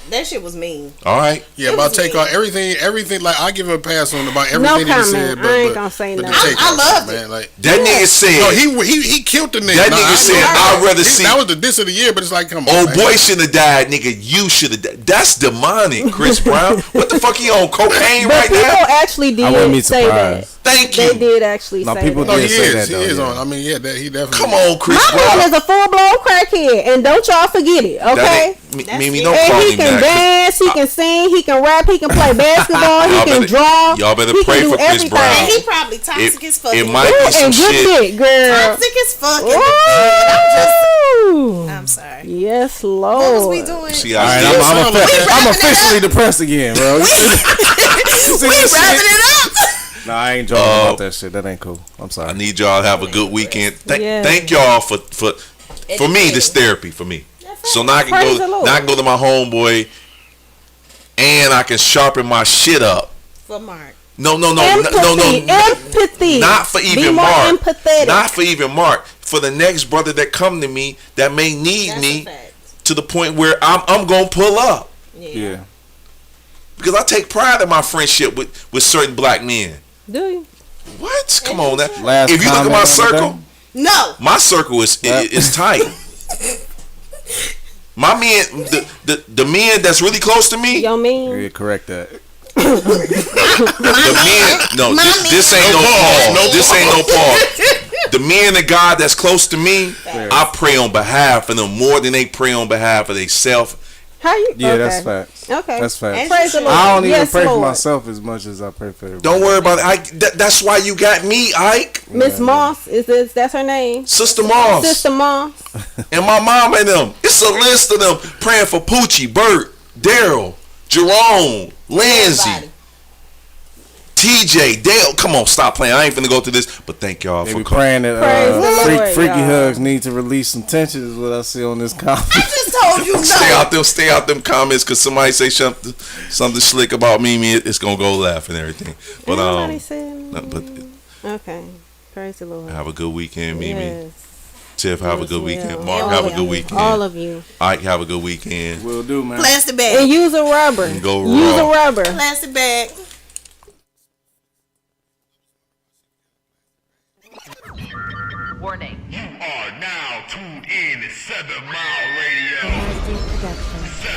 That shit was mean.
All right.
Yeah, about take off everything. Like I give him a pass on about everything
No
he
comment.
said.
I ain't gonna say
the
nothing.
take
I
off
loved
shit,
it.
man. Like
That nigga said.
no, he killed the nigga.
That nigga said, I'd rather see.
That was the diss of the year, but it's like, come on,
Old
man.
boy shouldn't have died, nigga. You should have died. That's demonic, Chris Brown. What the fuck he on cocaine
But
right
people
now?
actually
I wouldn't be
did say that.
surprised.
Thank
They
you.
did actually
No,
say
people
that.
No,
did
he
say
is.
that,
He
though,
is
yeah.
on. I mean, yeah, he definitely.
Come on, Chris
My man
Brown.
is a full blown crackhead, and don't y'all forget it, okay?
Mimi, don't
And
call
he
him
can
that.
dance, he can sing, he can rap, he can play basketball, he
Y'all
can
better-
draw.
y'all better
he
pray
can do
for Chris
everything.
Brown.
And he probably toxic as fuck.
It
in
might
the
be
bed.
some
And good
shit.
dick, girl.
Toxic as fuck in the bed.
Ooh.
I'm sorry.
Yes,
What
Lord.
was we doing?
See,
All right,
I
I'm officially depressed again, bro.
We wrapping it up.
Nah, I ain't joking about that shit. That ain't cool. I'm
I
sorry.
need y'all to have a good weekend.
Yeah.
Thank y'all for me. This therapy for me. So now I can
Praise the
go.
Lord.
Now I can go to my homeboy, and I can sharpen my shit up.
For Mark.
No.
Empathy.
Not for
Be
even
more
Mark.
empathetic.
Not for even Mark. For the next brother that come to me that may need
That's
me
a fact.
to the point where I'm gonna pull up
Yeah.
because I take pride in my friendship with certain black men.
Do you?
What? Come on now.
Last
If you look at
comment
my
on the
circle,
day?
No.
my circle is tight. My men, the men that's really close to me,
Yo, mean?
Yeah, correct that.
the men. No,
My
this ain't no Paul. This ain't no Paul. The men of God that's close to me, I pray on behalf of them more than they pray on behalf of themselves.
How you?
Yeah,
okay.
that's facts.
Okay.
That's facts.
Praise the Lord.
I don't even
Yes,
pray for
Lord.
myself as much as I pray for everybody.
Don't worry about it. That's why you got me, Ike,
Miss Moss, that's her name?
Sister Moss,
Sister Moss.
and my mom and them. It's a list of them praying for Poochie, Bert, Daryl, Jerome, Lindsay,
Everybody.
TJ, Dale. Come on, stop playing. I ain't finna go through this, but thank y'all
They
for
be
coming.
praying
Praise
that
the Lord,
Freaky
y'all.
Hugs need to release some tension is what I see on this comment.
I just told you no.
Stay out them comments, cause somebody say something slick about Mimi, it's gonna go left and everything. But
Nobody said.
no, but
Okay. Praise the Lord.
have a good weekend, Mimi.
Yes.
Tiff, have a
Yes,
good
we
weekend.
will.
Mark,
All
have a
of
good
you.
weekend.
All of you.
Ike, have a good weekend.
Will do, man.
Plastic
And
bag.
use a rubber.
And go
Use a
raw.
rubber.
Plastic bag.
You are now tuned in to 7 Mile Radio. 7